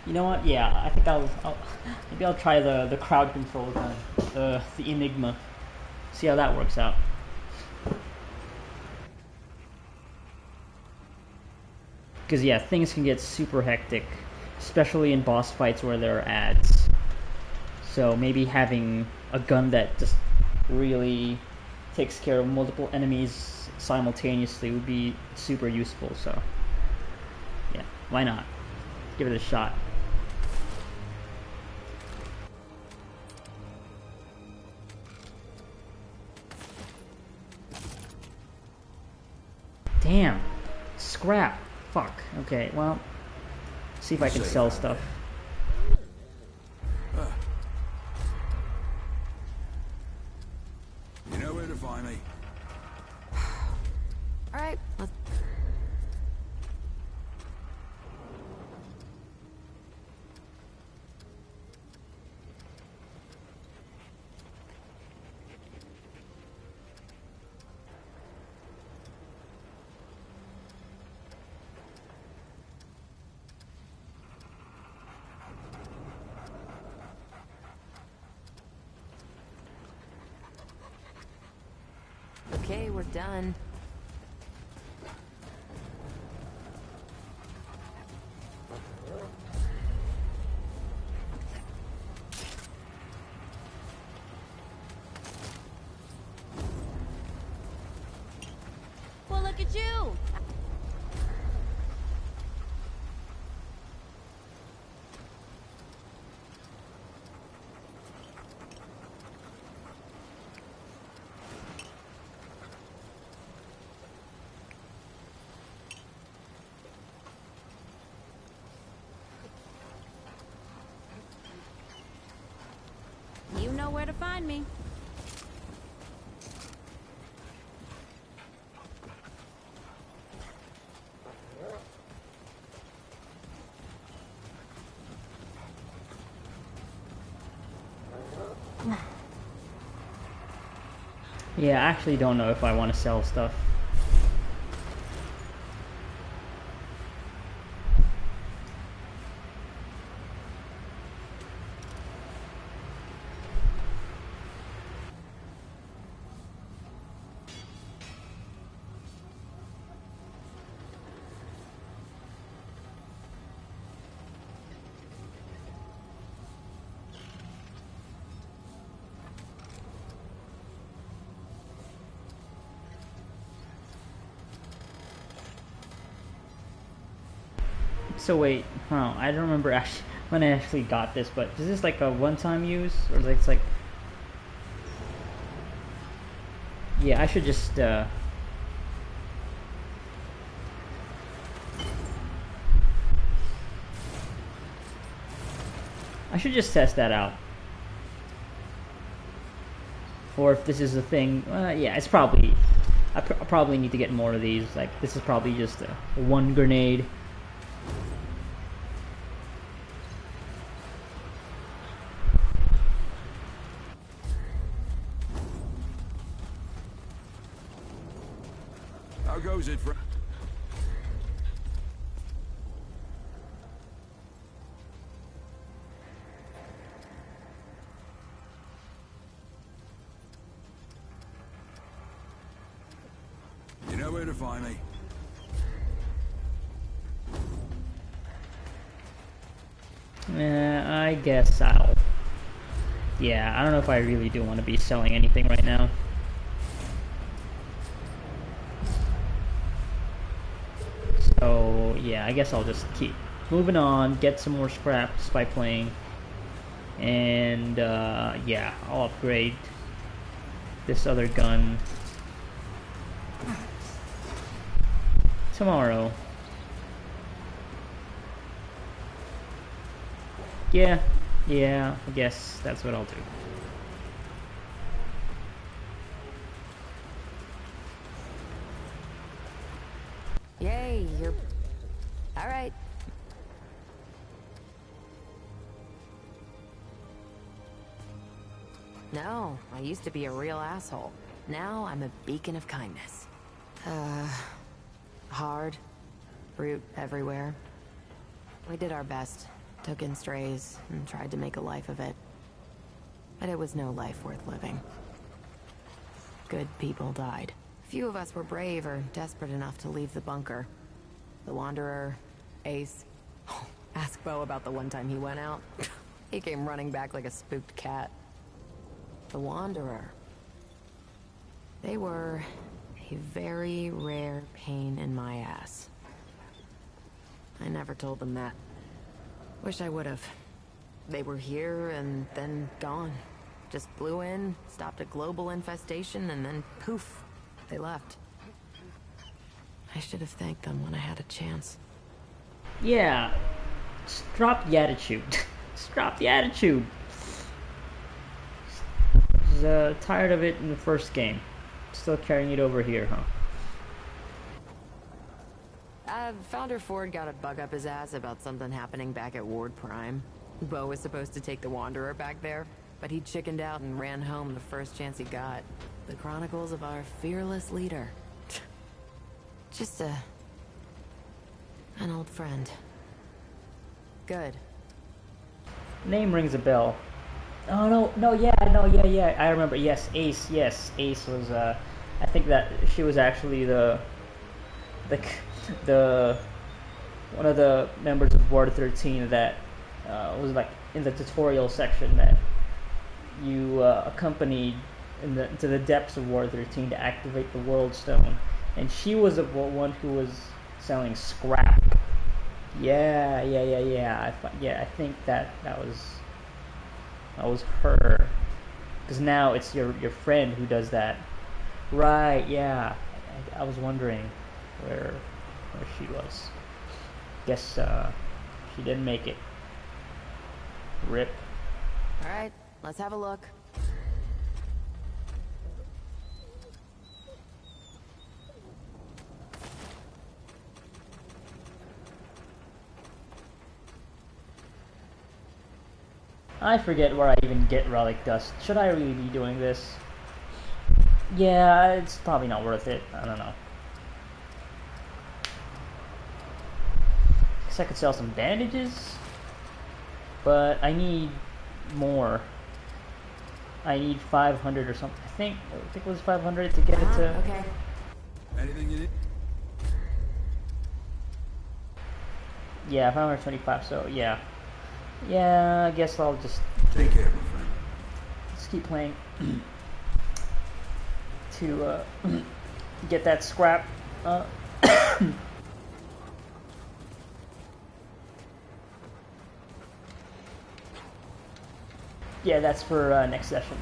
You know what? Yeah, I think maybe I'll try the crowd control gun, the Enigma. See how that works out. Because yeah, things can get super hectic, especially in boss fights where there are ads. So maybe having a gun that just really takes care of multiple enemies simultaneously would be super useful. So yeah, why not? Give it a shot. Damn. Scrap. Fuck. Okay, well, see if I can sell stuff.
You know where to find me.
All right, let's... Okay, we're done.
Well, look at you. You know where to find me.
Yeah, I actually don't know if I want to sell stuff. So wait, I don't remember actually when I actually got this, but is this like a one-time use, or like it's like? Yeah, I should just. I should just test that out, or if this is a thing. Yeah, it's probably. I probably need to get more of these. Like this is probably just a one grenade.
How goes it, friend? You know where to find me.
I guess I'll... Yeah, I don't know if I really do want to be selling anything right now. So, yeah, I guess I'll just keep moving on, get some more scraps by playing. And, yeah, I'll upgrade this other gun tomorrow. Yeah, I guess that's what I'll do.
Yay, you're... All right. No, I used to be a real asshole. Now I'm a beacon of kindness. Hard. Brute everywhere. We did our best. Took in strays and tried to make a life of it. But it was no life worth living. Good people died. Few of us were brave or desperate enough to leave the bunker. The Wanderer, Ace. Ask Bo about the one time he went out. He came running back like a spooked cat. The Wanderer. They were a very rare pain in my ass. I never told them that. Wish I would have. They were here and then gone. Just flew in, stopped a global infestation, and then poof, they left. I should have thanked them when I had a chance.
Yeah, just drop the attitude. Just drop the attitude. Was tired of it in the first game. Still carrying it over here, huh?
Founder Ford got a bug up his ass about something happening back at Ward Prime. Bo was supposed to take the Wanderer back there, but he chickened out and ran home the first chance he got. The chronicles of our fearless leader. Just an old friend. Good.
Name rings a bell. Oh no, yeah, I remember. Yes, Ace. Yes, Ace was. I think that she was actually the one of the members of Ward 13 that was like in the tutorial section that you accompanied into the depths of Ward 13 to activate the World Stone, and she was the one who was selling scrap. Yeah. I think that was her, because now it's your friend who does that, right? Yeah, I was wondering where she was. Guess she didn't make it. Rip.
All right, let's have a look.
I forget where I even get relic dust. Should I really be doing this? Yeah, it's probably not worth it. I don't know. Guess I could sell some bandages, but I need more. I need 500 or something. I think it was 500 to get it to.
Okay.
Anything you need?
Yeah, 525. So yeah. Yeah, I guess I'll just
take care, my friend.
Just keep playing to get that scrap. Yeah, that's for next session.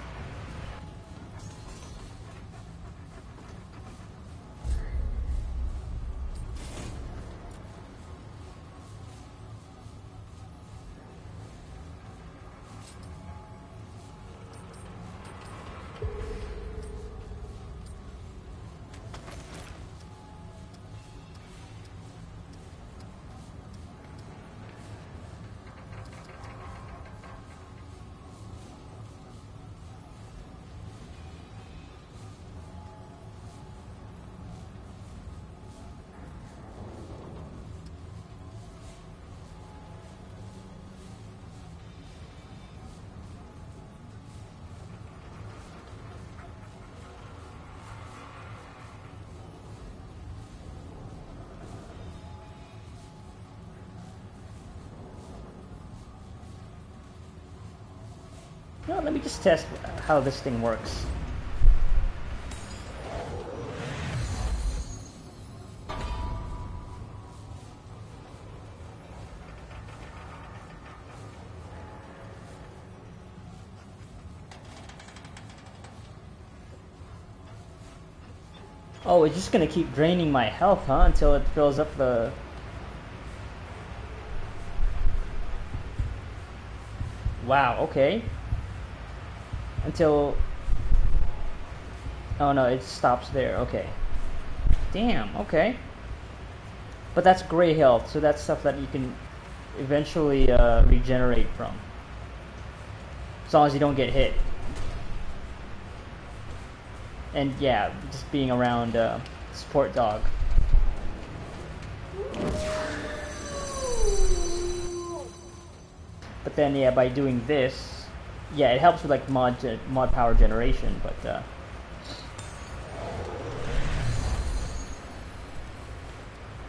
No, let me just test how this thing works. Oh, it's just gonna keep draining my health, huh? Until it fills up the... Wow, okay. Until... Oh no, it stops there, okay. Damn, okay. But that's gray health, so that's stuff that you can eventually regenerate from. As long as you don't get hit. And yeah, just being around support dog. But then yeah, by doing this, yeah, it helps with like mod power generation, but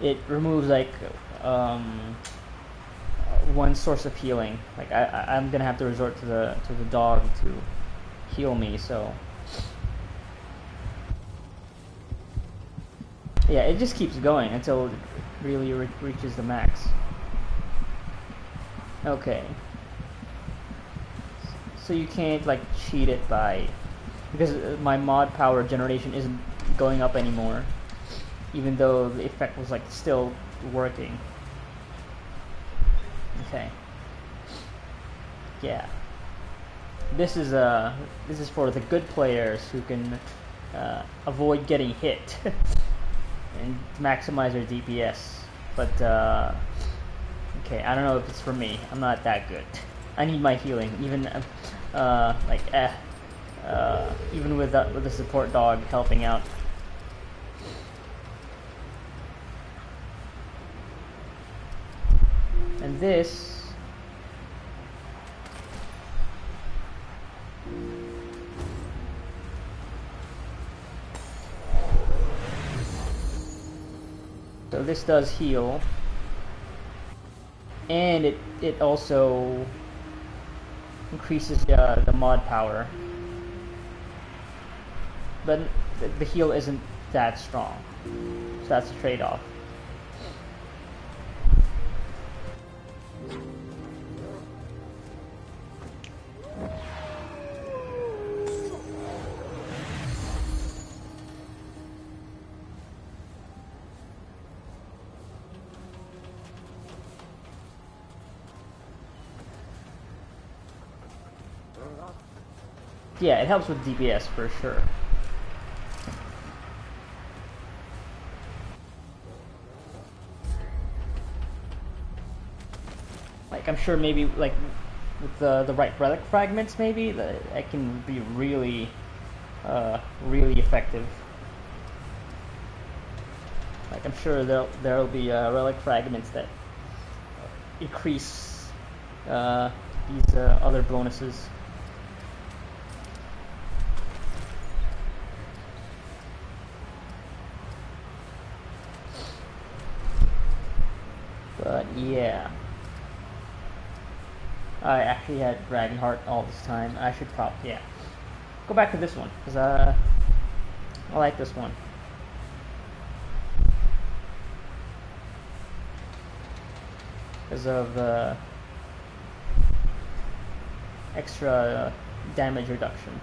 it removes like one source of healing. Like I'm gonna have to resort to the dog to heal me. So yeah, it just keeps going until it really reaches the max. Okay. So you can't like cheat it by, because my mod power generation isn't going up anymore, even though the effect was like still working. Okay. Yeah. This is for the good players who can avoid getting hit and maximize their DPS. But okay, I don't know if it's for me. I'm not that good. I need my healing, even even with the support dog helping out. And this so this does heal, and it also increases the mod power, but the heal isn't that strong, so that's a trade-off. Yeah, it helps with DPS for sure. Like, I'm sure maybe, like, with the right relic fragments, maybe, that can be really, really effective. Like, I'm sure there'll be relic fragments that increase these other bonuses. But yeah, I actually had Dragonheart all this time. I should probably, yeah, go back to this one, because I like this one. Because of extra damage reduction.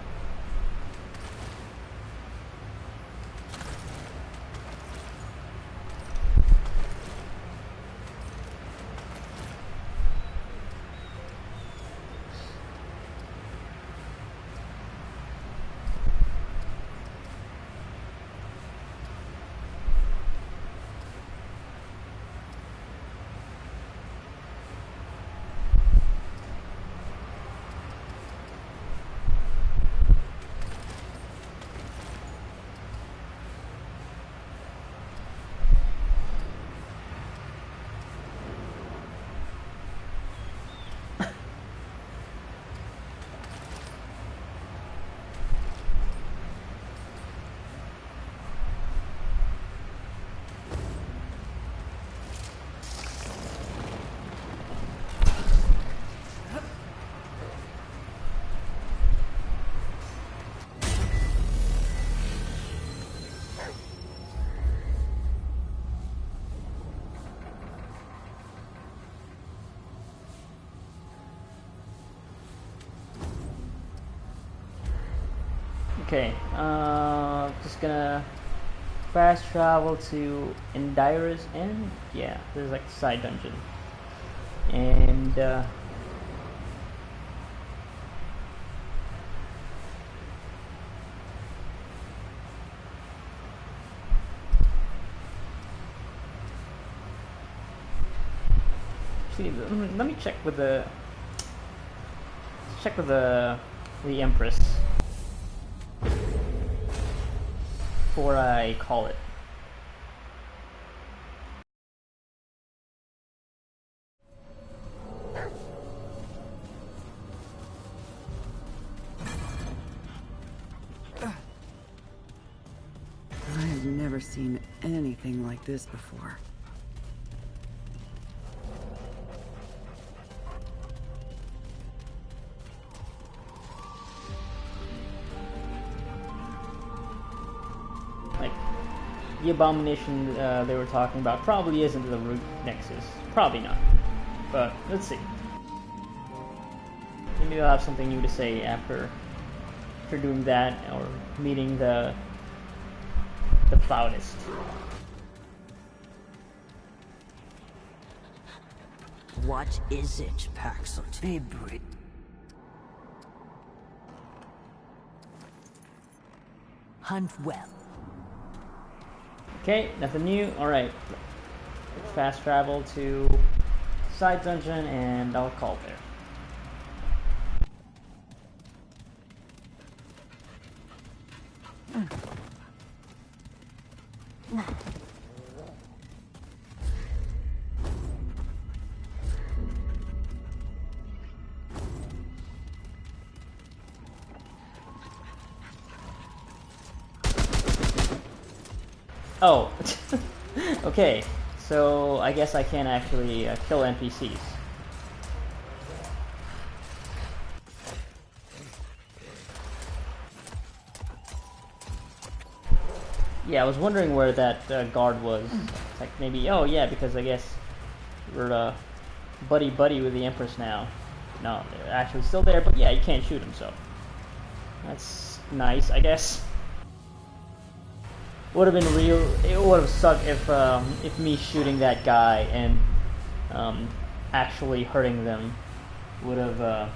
Okay, just gonna fast travel to Indira's End. Yeah, there's like a side dungeon. And see, let me check with the Empress before I call it.
I have never seen anything like this before.
the abomination they were talking about probably isn't the root nexus. Probably not. But let's see. Maybe they'll have something new to say after doing that or meeting the Flautist.
What is it, Paxot? Favorite. Hunt well.
Okay, nothing new. Alright. Fast travel to side dungeon and I'll call there. Oh, okay, so I guess I can't actually kill NPCs. Yeah, I was wondering where that guard was. It's like maybe, oh yeah, because I guess we're buddy-buddy with the Empress now. No, they're actually still there, but yeah, you can't shoot them, so that's nice, I guess. Would have been real. It would have sucked if me shooting that guy and actually hurting them would have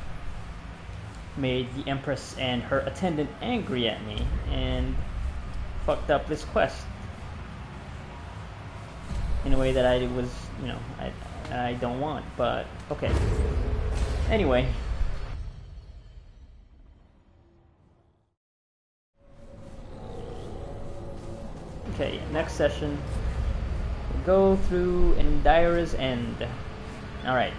made the Empress and her attendant angry at me and fucked up this quest in a way that I was, you know, I don't want. But okay. Anyway. Okay, next session, we'll go through Indira's End. Alright.